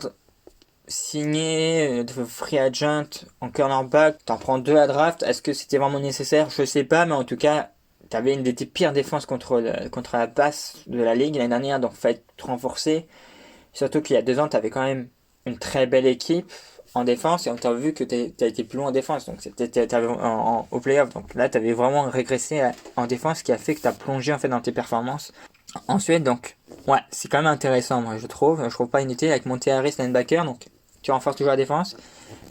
signé de free agent en cornerback, t'en prends 2 à draft. Est-ce que c'était vraiment nécessaire? Je sais pas, mais en tout cas, tu avais une des pires défenses contre la passe de la ligue l'année dernière, donc fallait te renforcer. Surtout qu'il y a 2 ans, tu avais quand même une très belle équipe en défense, et on t'a vu que t'as été plus loin en défense, donc au playoff, donc là t'avais vraiment régressé en défense, ce qui a fait que t'as plongé en fait dans tes performances. Ensuite, donc ouais, c'est quand même intéressant, moi je trouve pas inutile avec Monte Harris linebacker, donc tu renforces toujours la défense.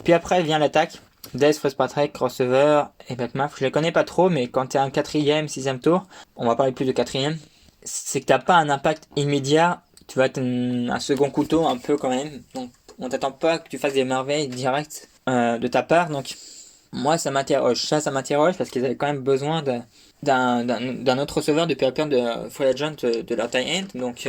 Puis après vient l'attaque, Dez Fitzpatrick, receveur, et McMath, je les connais pas trop, mais quand t'es un 4e, 6e tour, on va parler plus de 4e, c'est que t'as pas un impact immédiat, tu vas être un second couteau un peu quand même, donc on t'attend pas que tu fasses des merveilles directes de ta part, donc moi ça m'interroge parce qu'ils avaient quand même besoin d'un autre receveur depuis la période de free agent de leur tight end, donc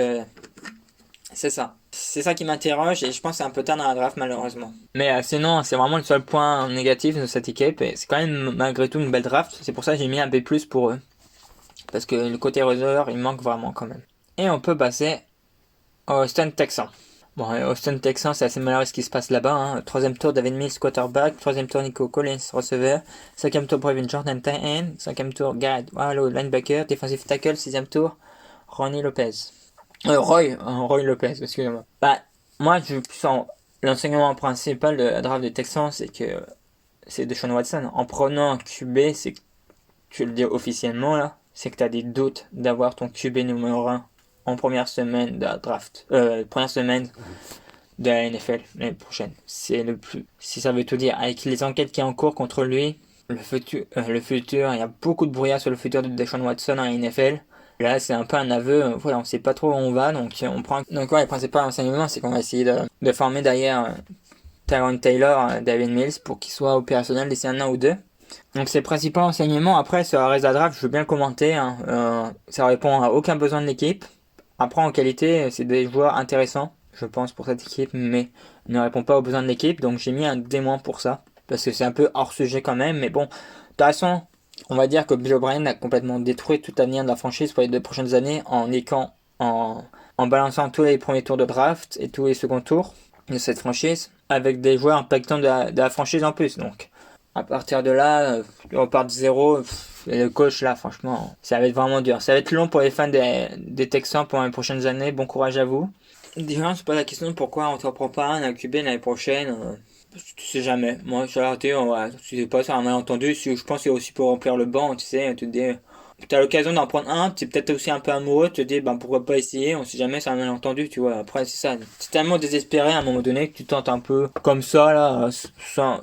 c'est ça qui m'interroge, et je pense que c'est un peu tard dans la draft malheureusement. Mais sinon c'est vraiment le seul point négatif de cette équipe, et c'est quand même malgré tout une belle draft, c'est pour ça que j'ai mis un B+ pour eux, parce que le côté receveur il manque vraiment quand même. Et on peut passer au Houston Texans. Bon, Houston Texans, c'est assez malheureux ce qui se passe là-bas. Hein. 3e tour, David Mills, quarterback. 3e tour, Nico Collins, receveur. 5e tour, Brevin Jordan, tight end. 5e tour, Garrett Wallow, linebacker. Defensive tackle. 6e tour, Roy Lopez, excusez-moi. Bah, moi, l'enseignement principal de la draft des Texans, c'est Deshaun Watson. En prenant un QB, c'est que, tu le dis officiellement là, c'est que tu as des doutes d'avoir ton QB numéro 1 en première semaine de la draft, première semaine de la NFL l'année prochaine. C'est le plus, si ça veut tout dire, avec les enquêtes qui sont en cours contre lui, le futur, il y a beaucoup de brouillard sur le futur de Deshaun Watson en NFL. Là, c'est un peu un aveu, voilà, on sait pas trop où on va, donc le principal enseignement, c'est qu'on va essayer de former derrière Tyron Taylor, David Mills, pour qu'il soit opérationnel d'ici un an ou 2. Donc c'est le principal enseignement. Après, sur la reste de la draft, je veux bien le commenter, hein. Ça répond à aucun besoin de l'équipe. Après, en qualité, c'est des joueurs intéressants, je pense, pour cette équipe, mais ne répond pas aux besoins de l'équipe. Donc j'ai mis un D- pour ça, parce que c'est un peu hors sujet quand même. Mais bon, de toute façon, on va dire que Bill O'Brien a complètement détruit tout l'avenir de la franchise pour les 2 prochaines années en balançant tous les premiers tours de draft et tous les seconds tours de cette franchise, avec des joueurs impactants de la franchise en plus. Donc à partir de là, on part de 0. Et le coach là, franchement, ça va être vraiment dur. Ça va être long pour les fans des Texans pour les prochaines années. Bon courage à vous. Déjà, c'est pas la question de pourquoi on ne reprend pas un QB l'année prochaine. Tu sais jamais. Moi, j'ai arrêté. Tu sais pas, c'est un malentendu. Je pense que c'est aussi pour remplir le banc. Tu sais, tu te dis, t'as l'occasion d'en prendre un. Tu es peut-être aussi un peu amoureux. Tu te dis, pourquoi pas essayer. On sait jamais, c'est un malentendu. Tu vois. Après, c'est ça. C'est tellement désespéré à un moment donné que tu tentes un peu comme ça là, sans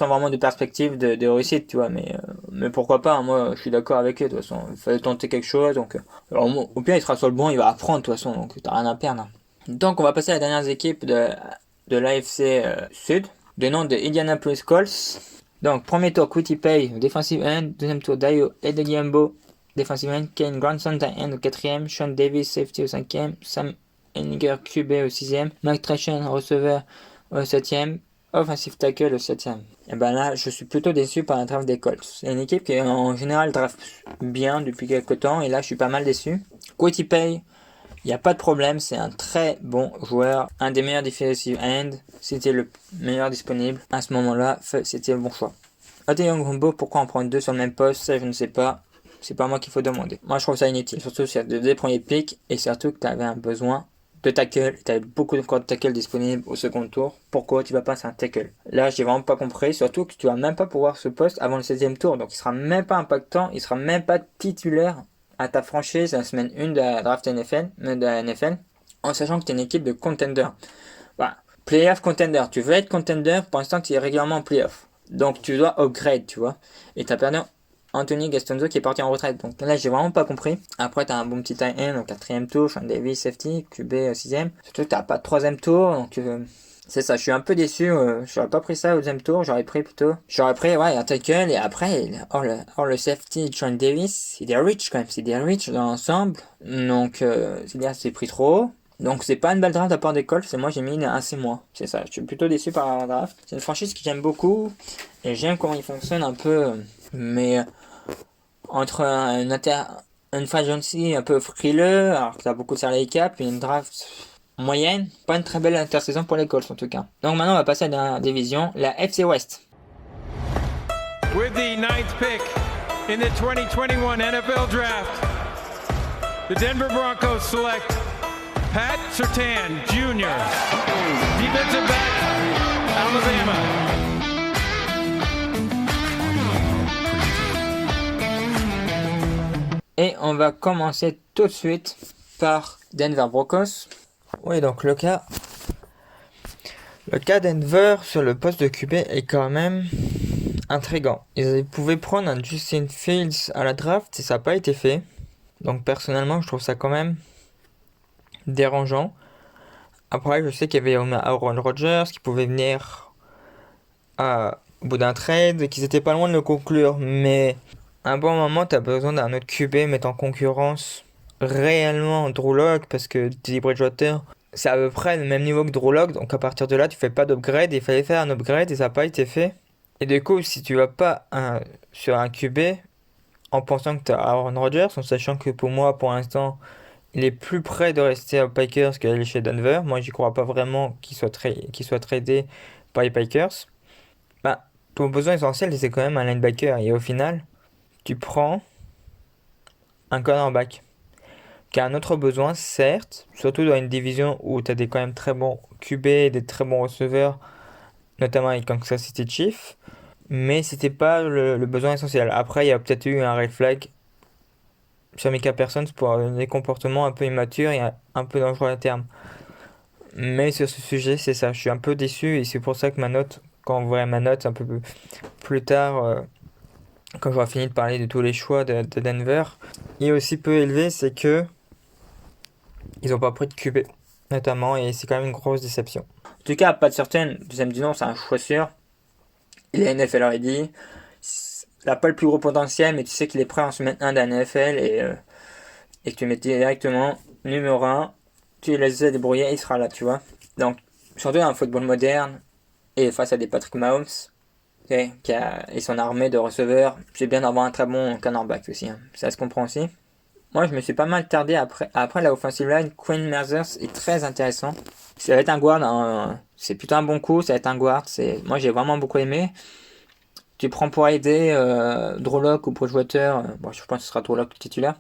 vraiment de perspective de réussite. Tu vois. Mais pourquoi pas. Moi, je suis d'accord avec eux. De toute façon, il fallait tenter quelque chose. Donc, au pire, il sera sur le banc. Il va apprendre de toute façon. Donc, t'as rien à perdre. Donc, on va passer à la dernière équipe de l'AFC Sud. De nom de Indianapolis Colts. Donc, premier tour, Quitty defensive end. Deuxième tour, Dayo Edegiambo, defensive end. Kane Granson, tight end au 4e. Sean Davis, safety au 5e. Sam Henniger, QB au 6e. Mike Trashan, receveur au 7e. Offensive tackle au 7e. Et ben là, je suis plutôt déçu par la draft des Colts. C'est une équipe qui, en général, draft bien depuis quelques temps. Et là, je suis pas mal déçu. Quitty Il n'y a pas de problème, c'est un très bon joueur, un des meilleurs defensive end. C'était le meilleur disponible à ce moment-là, c'était le bon choix. Adeyemi, pourquoi on prend deux sur le même poste, ça je ne sais pas. C'est pas moi qu'il faut demander. Moi je trouve ça inutile, surtout sur des premiers pics et surtout que tu avais un besoin de tackle, tu avais beaucoup de tackle disponibles au second tour. Pourquoi tu vas passer un tackle? Là j'ai vraiment pas compris, surtout que tu vas même pas pouvoir ce poste avant le 16e tour, donc il sera même pas impactant, il sera même pas titulaire à ta franchise la semaine 1 de la draft NFL, en sachant que tu es une équipe de contender. Voilà. Playoff contender, tu veux être contender, pour l'instant tu es régulièrement en playoff. Donc tu dois upgrade, tu vois. Et tu as perdu Anthony Gastonzo qui est parti en retraite. Donc là j'ai vraiment pas compris. Après tu as un bon petit tight end au 4e tour, Sean Davis, safety, QB 6e. Surtout que tu n'as pas de 3e tour, donc c'est ça, je suis un peu déçu. J'aurais pas pris ça au 2e tour, j'aurais pris un tackle et après, le safety Sean Davis, c'est des rich quand même, c'est des rich dans l'ensemble. Donc c'est pris trop haut. Donc c'est pas une belle draft de la part des Colts, et moi j'ai mis un C-. C'est ça, je suis plutôt déçu par la draft. C'est une franchise que j'aime beaucoup, et j'aime comment il fonctionne un peu, mais entre une free agency un peu frileux, alors que t'as beaucoup de salary cap, et une draft moyenne, pas une très belle intersaison pour les Colts en tout cas. Donc maintenant on va passer à la division, la FC West. With the 9th pick in the 2021 NFL Draft, the Denver Broncos select Pat Surtain Jr., defensive back, Alabama. Et on va commencer tout de suite par Denver Broncos. Oui, donc le cas Denver sur le poste de QB est quand même intriguant. Ils pouvaient prendre un Justin Fields à la draft et ça n'a pas été fait. Donc personnellement, je trouve ça quand même dérangeant. Après, je sais qu'il y avait Aaron Rodgers qui pouvait venir au bout d'un trade et qu'ils étaient pas loin de le conclure. Mais à un bon moment, tu as besoin d'un autre QB mettre en concurrence réellement Drew Lock, parce que Teddy Bridgewater, c'est à peu près le même niveau que Drew Lock. Donc à partir de là, tu fais pas d'upgrade. Il fallait faire un upgrade et ça n'a pas été fait. Et du coup, si tu vas pas sur un QB en pensant que tu as Aaron Rodgers, en sachant que pour moi, pour l'instant, il est plus près de rester aux Packers qu'aller chez Denver. Moi, j'y crois pas vraiment qu'il soit tradé par les Packers. Ton besoin essentiel, c'est quand même un linebacker. Et au final, tu prends un cornerback qui a un autre besoin, certes, surtout dans une division où tu as quand même très bons QB et des très bons receveurs, notamment avec Kansas City Chiefs, mais c'était pas le besoin essentiel. Après, il y a peut-être eu un red flag sur Micah Parsons pour des comportements un peu immatures et un peu dangereux à terme. Mais sur ce sujet, c'est ça, je suis un peu déçu et c'est pour ça que quand on verra ma note un peu plus tard, quand j'aurai fini de parler de tous les choix de Denver, est aussi peu élevé, c'est que ils n'ont pas pris de QB, notamment, et c'est quand même une grosse déception. En tout cas, pas de certaine, deuxième du nom, c'est un choix sûr. Il est NFL ready. Il n'a pas le plus gros potentiel, mais tu sais qu'il est prêt en semaine 1 de la NFL et que tu mets directement numéro 1, tu les laisses débrouiller, il sera là, tu vois. Donc, surtout dans un football moderne et face à des Patrick Mahomes, et son armée de receveurs, c'est bien d'avoir un très bon cornerback aussi, hein. Ça se comprend aussi. Moi, je me suis pas mal tardé après la offensive line. Quinn Meinerz est très intéressant. Ça va être un guard, c'est plutôt un bon coup, ça va être un guard. Moi, j'ai vraiment beaucoup aimé. Tu prends pour aider Drew Lock ou Bridgewater, je pense que ce sera Drew Lock titulaire,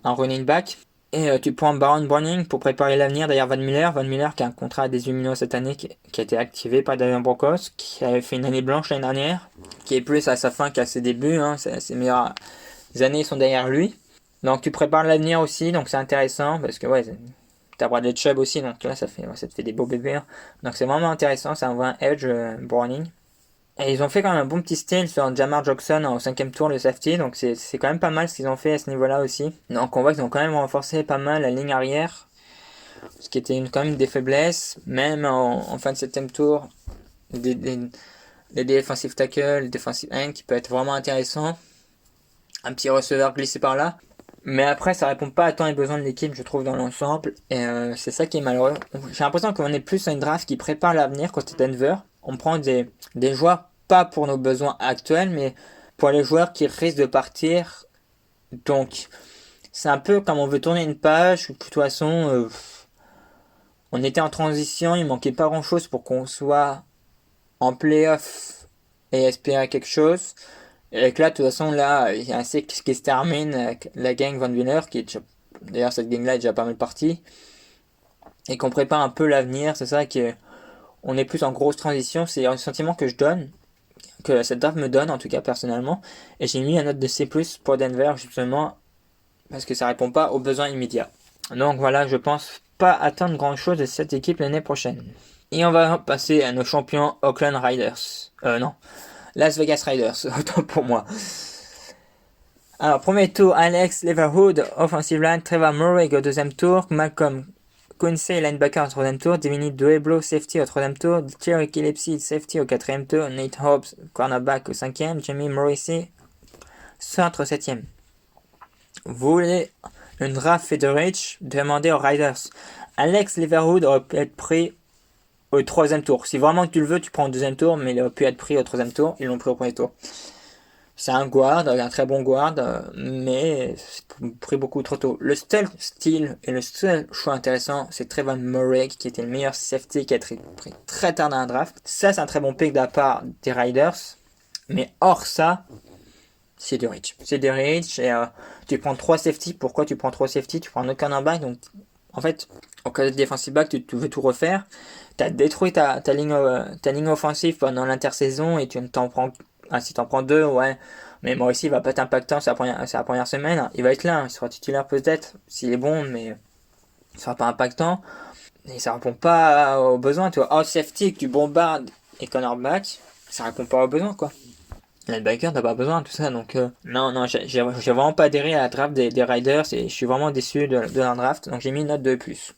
un running back. Et tu prends Baron Browning pour préparer l'avenir derrière Von Miller qui a un contrat à 18 millions cette année qui a été activé par Denver Broncos, qui avait fait une année blanche l'année dernière, qui est plus à sa fin qu'à ses débuts, hein. Ses meilleures années sont derrière lui. Donc tu prépares l'avenir aussi, donc c'est intéressant parce que t'as Bradley Chubb aussi, donc là ça te fait des beaux bébés, hein. Donc c'est vraiment intéressant, c'est un vrai edge Browning. Et ils ont fait quand même un bon petit steal sur Jamar Jackson au 5e tour, le safety, donc c'est quand même pas mal ce qu'ils ont fait à ce niveau-là aussi. Donc on voit qu'ils ont quand même renforcé pas mal la ligne arrière, ce qui était quand même des faiblesses, même en fin de 7e tour, les defensive tackle, les defensive end qui peut être vraiment intéressant, un petit receveur glissé par là. Mais après, ça répond pas à tant les besoins de l'équipe, je trouve, dans l'ensemble. Et c'est ça qui est malheureux. J'ai l'impression qu'on est plus à une draft qui prépare l'avenir côté Denver. On prend des joueurs pas pour nos besoins actuels, mais pour les joueurs qui risquent de partir. Donc, c'est un peu comme on veut tourner une page. De toute façon, on était en transition, il manquait pas grand chose pour qu'on soit en playoff et espérer quelque chose. Et que là, de toute façon, là, il y a un cycle qui se termine avec la gang Van Wiener, qui est déjà, d'ailleurs, cette gang-là est déjà pas mal partie. Et qu'on prépare un peu l'avenir, c'est ça que on est plus en grosse transition, c'est un sentiment que je donne, que cette draft me donne, en tout cas personnellement. Et j'ai mis un note de C+, pour Denver, justement, parce que ça répond pas aux besoins immédiats. Donc voilà, je pense pas attendre grand chose de cette équipe l'année prochaine. Et on va passer à nos champions Oakland Raiders. Non, Las Vegas Raiders, autant pour moi. Alors, premier tour, Alex Leatherwood, offensive line, Trevor Murray au deuxième tour, Malcolm Quincy, linebacker au troisième tour, Divinity Dueblo, safety au troisième tour, Thierry Gillespie, safety au quatrième tour, Nate Hobbs, cornerback au cinquième, Jamie Morrissey, centre au septième. Vous voulez une draft Federich? Demandez aux Riders. Alex Leatherwood aurait pu être pris au troisième tour. Si vraiment tu le veux, tu prends au deuxième tour, mais il aurait pu être pris au troisième tour. Ils l'ont pris au premier tour. C'est un guard, un très bon guard, mais c'est pris beaucoup trop tôt. Le seul style et le seul choix intéressant, c'est Trevor Murray, qui était le meilleur safety qui a été pris très tard dans la draft. Ça, c'est un très bon pick de la part des Riders. Mais hors ça, c'est du reach. C'est du reach et tu prends 3 safety. Pourquoi tu prends 3 safety? Tu prends un autre cornerback. Donc, en fait, en cas de defensive back, tu veux tout refaire. Tu as détruit ta ligne offensive pendant l'intersaison et tu t'en prends. Si t'en prends 2, ouais. Mais Morrissey, il va pas être impactant, c'est la première semaine. Il va être là, il sera titulaire peut-être, s'il est bon, mais il sera pas impactant. Et ça répond pas aux besoins, tu vois. Safety, que tu bombardes et cornerback, ça répond pas aux besoins, quoi. Linebacker, t'as pas besoin de tout ça, donc non, j'ai vraiment pas adhéré à la draft des Riders et je suis vraiment déçu de leur draft, donc j'ai mis une note de plus.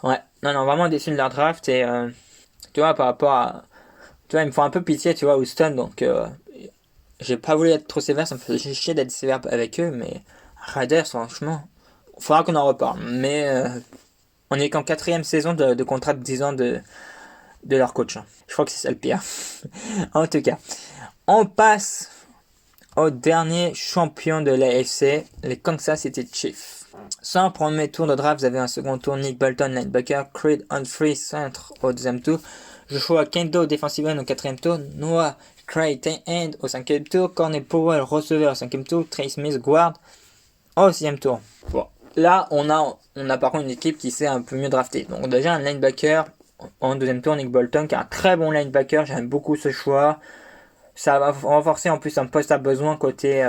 Ouais, non, vraiment déçu de leur draft et tu vois, par rapport à. Tu vois, ils me font un peu pitié, tu vois, Houston, donc j'ai pas voulu être trop sévère, ça me fait chier d'être sévère avec eux, mais Raiders, franchement, faudra qu'on en reparle. Mais on est qu'en 4ème saison de contrat de 10 ans de leur coach. Je crois que c'est ça le pire. En tout cas, on passe au dernier champion de l'AFC, les Kansas City Chiefs. Sans premier tour de draft, vous avez un second tour, Nick Bolton, linebacker, Creed Humphrey, centre au deuxième tour, Joshua Kendo, defensive end au 4ème tour, Noah Cray, tight end au 5ème tour, Cornell Powell, receveur au 5ème tour, Trey Smith, guard au 6ème tour. Bon, là, on a par contre une équipe qui s'est un peu mieux draftée. Donc déjà un linebacker en deuxième tour, Nick Bolton, qui est un très bon linebacker, j'aime beaucoup ce choix. Ça va renforcer en plus un poste à besoin côté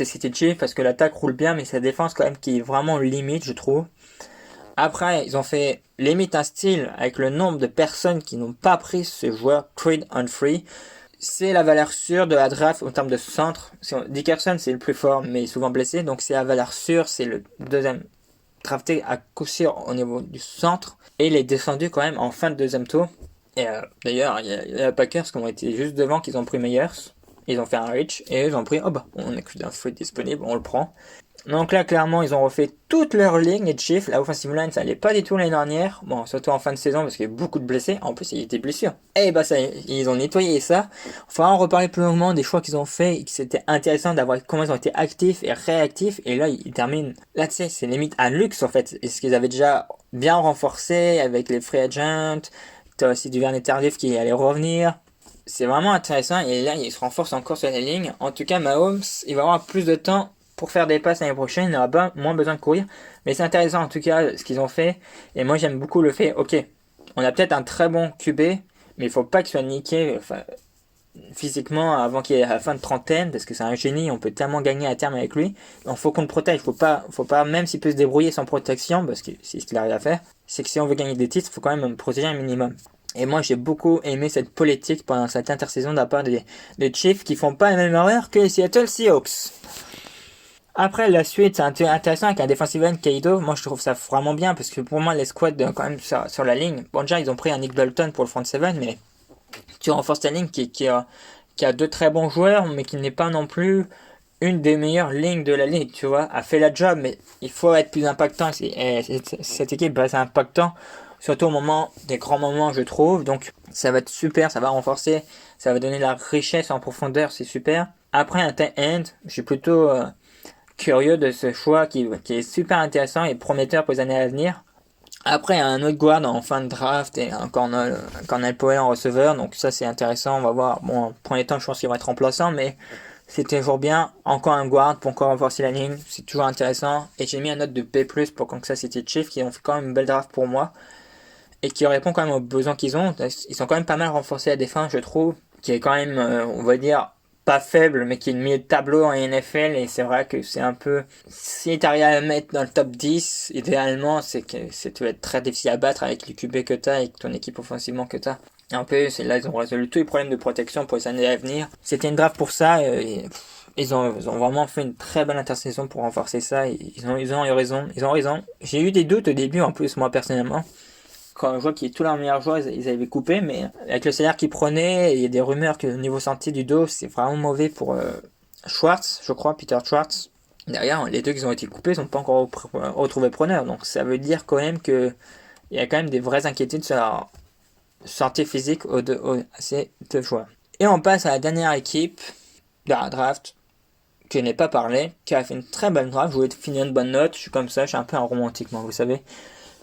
City Chiefs, parce que l'attaque roule bien, mais sa défense quand même qui est vraiment limite, je trouve. Après, ils ont fait limite un style avec le nombre de personnes qui n'ont pas pris ce joueur, Creed Humphrey. C'est la valeur sûre de la draft en termes de centre. Dickerson, c'est le plus fort, mais il est souvent blessé. Donc c'est la valeur sûre, c'est le deuxième drafté à coup sûr au niveau du centre. Et il est descendu quand même en fin de deuxième tour. Et d'ailleurs, il y a les Packers qui ont été juste devant, qu'ils ont pris Meyers. Ils ont fait un reach et ils ont pris, on a Creed Humphrey disponible, on le prend. Donc là, clairement, ils ont refait toute leur ligne, les Chiefs. La offensive line, ça allait pas du tout l'année dernière. Bon, surtout en fin de saison, parce qu'il y a beaucoup de blessés. En plus, il y a des blessures. Et ça, ils ont nettoyé ça. Enfin, en reparler plus longuement des choix qu'ils ont fait et que c'était intéressant d'avoir comment ils ont été actifs et réactifs. Et là, ils terminent. Là, tu sais, c'est limite un luxe, en fait. Et ce qu'ils avaient déjà bien renforcé avec les free agents. T'as aussi du Vernet Tardif qui allait revenir. C'est vraiment intéressant. Et là, ils se renforcent encore sur la ligne. En tout cas, Mahomes, il va avoir plus de temps pour faire des passes l'année prochaine, il n'aura moins besoin de courir. Mais c'est intéressant en tout cas ce qu'ils ont fait. Et moi j'aime beaucoup le fait, ok, on a peut-être un très bon QB, mais il faut pas qu'il soit niqué physiquement avant qu'il ait la fin de trentaine, parce que c'est un génie, on peut tellement gagner à terme avec lui. Donc faut qu'on le protège, faut pas, même s'il peut se débrouiller sans protection, parce que c'est ce qu'il arrive à faire, c'est que si on veut gagner des titres, il faut quand même me protéger un minimum. Et moi j'ai beaucoup aimé cette politique pendant cette intersaison de la part des Chiefs qui font pas la même erreur que les Seattle Seahawks. Après la suite, c'est intéressant avec un defensive end Kaido. Moi je trouve ça vraiment bien parce que pour moi les squads quand même sur la ligne. Bon déjà ils ont pris un Nick Bolton pour le front 7, mais tu renforces ta ligne qui a deux très bons joueurs, mais qui n'est pas non plus une des meilleures lignes de la ligue, tu vois. A fait la job, mais il faut être plus impactant. Cette équipe va être impactant, surtout au moment des grands moments, je trouve. Donc ça va être super, ça va renforcer, ça va donner la richesse en profondeur, c'est super. Après un tight end, je suis plutôt curieux de ce choix qui est super intéressant et prometteur pour les années à venir. Après, il y a un autre guard en fin de draft et un Cornell Powell en receveur, donc ça c'est intéressant, on va voir. Bon, en premier temps, je pense qu'il va être remplaçant, mais c'est toujours bien. Encore un guard pour encore renforcer la ligne, c'est toujours intéressant. Et j'ai mis un note de P+, pour Kansas City Chiefs, qui ont fait quand même une belle draft pour moi, et qui répond quand même aux besoins qu'ils ont. Ils sont quand même pas mal renforcés à la défense, je trouve, qui est quand même, on va dire, pas faible, mais qui est le milieu de tableau en NFL, et c'est vrai que c'est un peu, si t'arrives à le mettre dans le top 10, idéalement, c'est que tu vas être très difficile à battre avec les QB que t'as, avec ton équipe offensivement que t'as. Et un peu, c'est là, ils ont résolu tous les problèmes de protection pour les années à venir. C'était une draft pour ça, et ils ont vraiment fait une très bonne intersaison pour renforcer ça, et ils ont eu raison, J'ai eu des doutes au début, en plus, moi, personnellement. Quand je vois qu'ils tous leurs meilleurs joueurs, ils avaient coupé, mais avec le salaire qu'ils prenaient, il y a des rumeurs que au niveau santé du dos, c'est vraiment mauvais pour Schwartz, je crois, Peter Schwartz. Derrière, les deux qui ont été coupés, ils n'ont pas encore retrouvé preneur. Donc ça veut dire quand même qu'il y a quand même des vraies inquiétudes sur leur santé physique à ces deux joueurs. Et on passe à la dernière équipe de la draft, que je n'ai pas parlé, qui a fait une très bonne draft. Je voulais finir une bonne note, je suis comme ça, je suis un peu un romantique, moi, vous savez.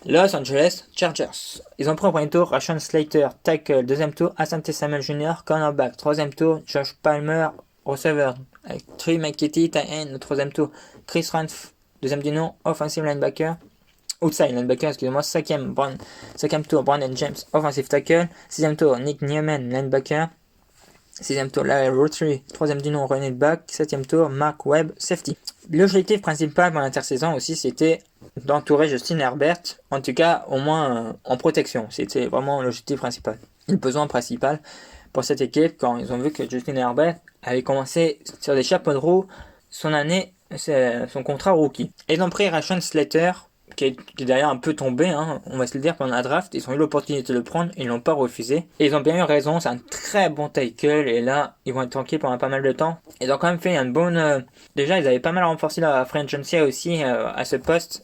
Los Angeles Chargers. Ils ont pris au premier tour Rashawn Slater, tackle. Deuxième tour, Asante Samuel Jr., cornerback. Troisième tour, Josh Palmer, receveur. Avec Trey McKitty, tight end. Le troisième tour, Chris Ranf, deuxième du nom, offensive linebacker. Outside linebacker, excusez-moi. Cinquième tour, Brandon James, offensive tackle. Sixième tour, Nick Newman, linebacker. Sixième tour, Larry Rountree, troisième du nom, running back. Septième tour, Mark Webb, safety. L'objectif principal pour l'intersaison aussi, c'était d'entourer Justin Herbert, en tout cas au moins en protection. C'était vraiment l'objectif principal. Le besoin principal pour cette équipe, quand ils ont vu que Justin Herbert avait commencé sur des chapeaux de roue son contrat rookie. Et ils ont pris Rashawn Slater, qui est d'ailleurs un peu tombé, on va se le dire, pendant la draft. Ils ont eu l'opportunité de le prendre, ils l'ont pas refusé. Et ils ont bien eu raison, c'est un très bon tackle, et là, ils vont être tranquilles pendant pas mal de temps. Ils ont quand même fait une bonne... Déjà, ils avaient pas mal renforcé la free agency aussi à ce poste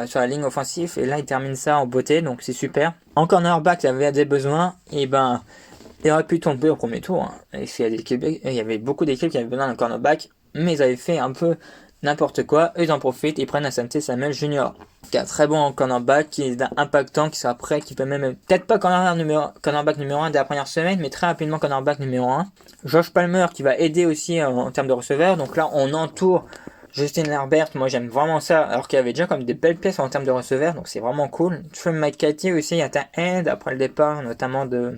sur la ligne offensive, et là, ils terminent ça en beauté, donc c'est super. En cornerback, ils avaient des besoins, et ils auraient pu tomber au premier tour. Il y avait beaucoup d'équipes qui avaient besoin d'un cornerback, mais ils avaient fait un peu n'importe quoi. Eux, ils en profitent, ils prennent Asante Samuel Jr., qui est un très bon cornerback, qui est impactant, qui sera prêt, qui peut même, peut-être pas cornerback numéro 1 dès la première semaine, mais très rapidement cornerback numéro 1. Josh Palmer, qui va aider aussi en termes de receveur. Donc là, on entoure Justin Herbert. Moi, j'aime vraiment ça, alors qu'il y avait déjà comme des belles pièces en termes de receveur, donc c'est vraiment cool. Trey McCarthy aussi, il y a un end après le départ, notamment d'un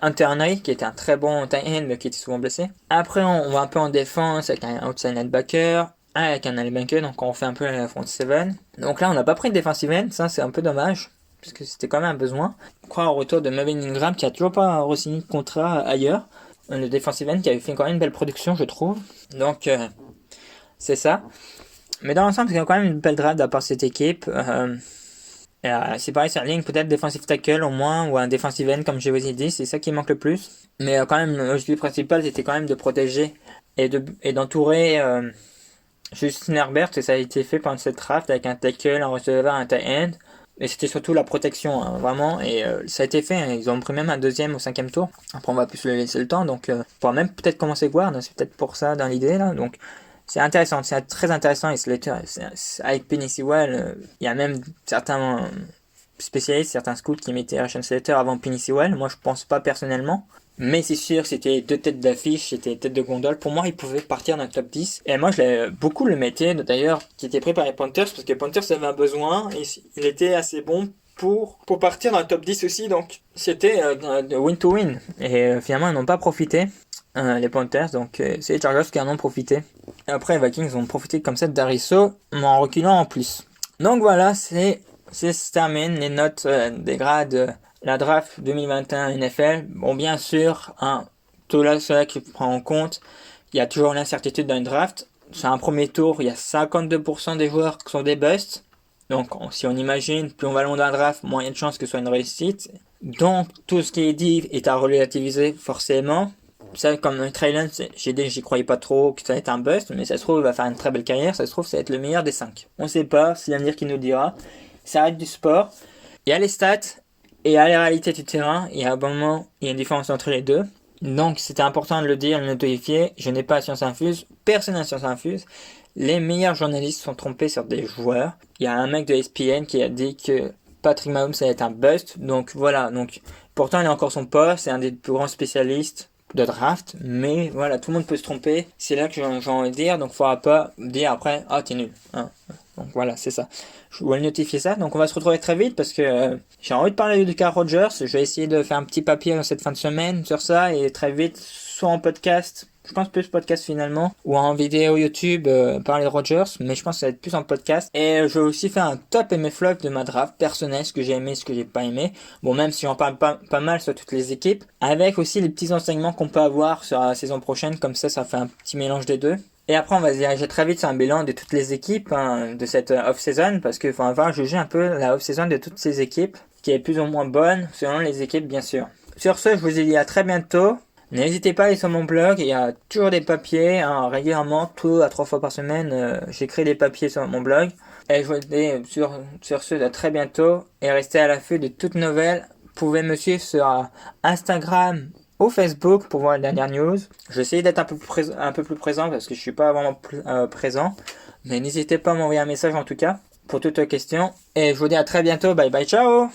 Hunter Henry, qui était un très bon tight end, mais qui était souvent blessé. Après, on va un peu en défense avec un outside linebacker, avec un linebacker, donc on fait un peu la front 7. Donc là, on n'a pas pris de defensive end, ça c'est un peu dommage, parce que c'était quand même un besoin. Je crois au retour de Melvin Ingram, qui a toujours pas re-signé de contrat ailleurs. Le defensive end qui avait fait quand même une belle production, je trouve. Donc, c'est ça. Mais dans l'ensemble, c'est quand même une belle draft d'avoir cette équipe. C'est pareil sur la ligne, peut-être defensive tackle au moins, ou un defensive end comme je vous ai dit, c'est ça qui manque le plus. Mais quand même, l'objectif principal, c'était quand même de protéger et d'entourer... Justin Herbert, et ça a été fait pendant cette draft avec un tackle, un receveur, un tight end. Et c'était surtout la protection, vraiment. Et ça a été fait. Ils ont pris même un deuxième au 5e tour. Après, on va plus le laisser le temps. Donc, on pourra même peut-être commencer guard. C'est peut-être pour ça dans l'idée là. Donc, c'est intéressant. C'est très intéressant. Et Slater, avec Penny Sewell, il y a même certains spécialistes, certains scouts qui mettaient Rashawn Slater avant Penny Sewell. Moi, je pense pas personnellement. Mais c'est sûr, c'était deux têtes d'affiche, c'était tête de gondole. Pour moi, il pouvait partir dans le top 10. Et moi, beaucoup le mettaient, d'ailleurs, qui était pris par les Panthers, parce que les Panthers avaient un besoin, et il était assez bon pour partir dans le top 10 aussi. Donc, c'était de win to win. Et finalement, ils n'ont pas profité, les Panthers. Donc, c'est les Chargers qui en ont profité. Et après, les Vikings ont profité comme ça d'Arisso, mais en reculant en plus. Donc voilà, c'est se termine les notes des grades... La draft 2021 NFL, bon bien sûr, tout cela qui prend en compte, il y a toujours l'incertitude dans une draft. C'est un premier tour, il y a 52% des joueurs qui sont des busts. Donc si on imagine, plus on va loin dans la draft, moins il y a de chances que ce soit une réussite. Donc tout ce qui est dit est à relativiser forcément. Ça, comme Trey Lance, j'y croyais pas trop que ça allait être un bust, mais ça se trouve il va faire une très belle carrière, ça se trouve ça va être le meilleur des 5. On sait pas, c'est l'avenir qui nous dira. Ça reste du sport. Il y a les stats. Et à la réalité du terrain, il y a un moment, il y a une différence entre les deux. Donc, c'était important de le dire, de le notifier. Je n'ai pas science infuse. Personne n'a science infuse. les meilleurs journalistes sont trompés sur des joueurs. Il y a un mec de ESPN qui a dit que Patrick Mahomes allait être un bust. Donc voilà, donc pourtant il a encore son poste, c'est un des plus grands spécialistes de draft, mais voilà, tout le monde peut se tromper. C'est là que j'ai envie de dire, donc il faudra pas dire après, ah t'es nul. Hein. Donc voilà, c'est ça. Je voulais notifier ça, donc on va se retrouver très vite parce que j'ai envie de parler de Carl Rogers. Je vais essayer de faire un petit papier dans cette fin de semaine sur ça et très vite, soit en podcast. Je pense plus podcast finalement, ou en vidéo YouTube, parler de Rodgers, mais je pense que ça va être plus en podcast. Et je vais aussi faire un top et mes flops de ma draft personnelle, ce que j'ai aimé, ce que j'ai pas aimé. Bon, même si j'en parle pas mal sur toutes les équipes, avec aussi les petits enseignements qu'on peut avoir sur la saison prochaine, comme ça fait un petit mélange des deux. Et après, on va se diriger très vite sur un bilan de toutes les équipes de cette off-season, parce qu'il va falloir juger un peu la off-season de toutes ces équipes, qui est plus ou moins bonne, selon les équipes, bien sûr. Sur ce, je vous dis à très bientôt. N'hésitez pas à aller sur mon blog, il y a toujours des papiers, régulièrement, 2 à 3 fois par semaine, j'écris des papiers sur mon blog. Et je vous dis sur ce, à très bientôt, et restez à l'affût de toutes nouvelles. Vous pouvez me suivre sur Instagram ou Facebook pour voir les dernières news. Je vais essayer d'être un peu plus présent parce que je suis pas vraiment présent. Mais n'hésitez pas à m'envoyer un message en tout cas, pour toutes questions. Et je vous dis à très bientôt, bye bye, ciao!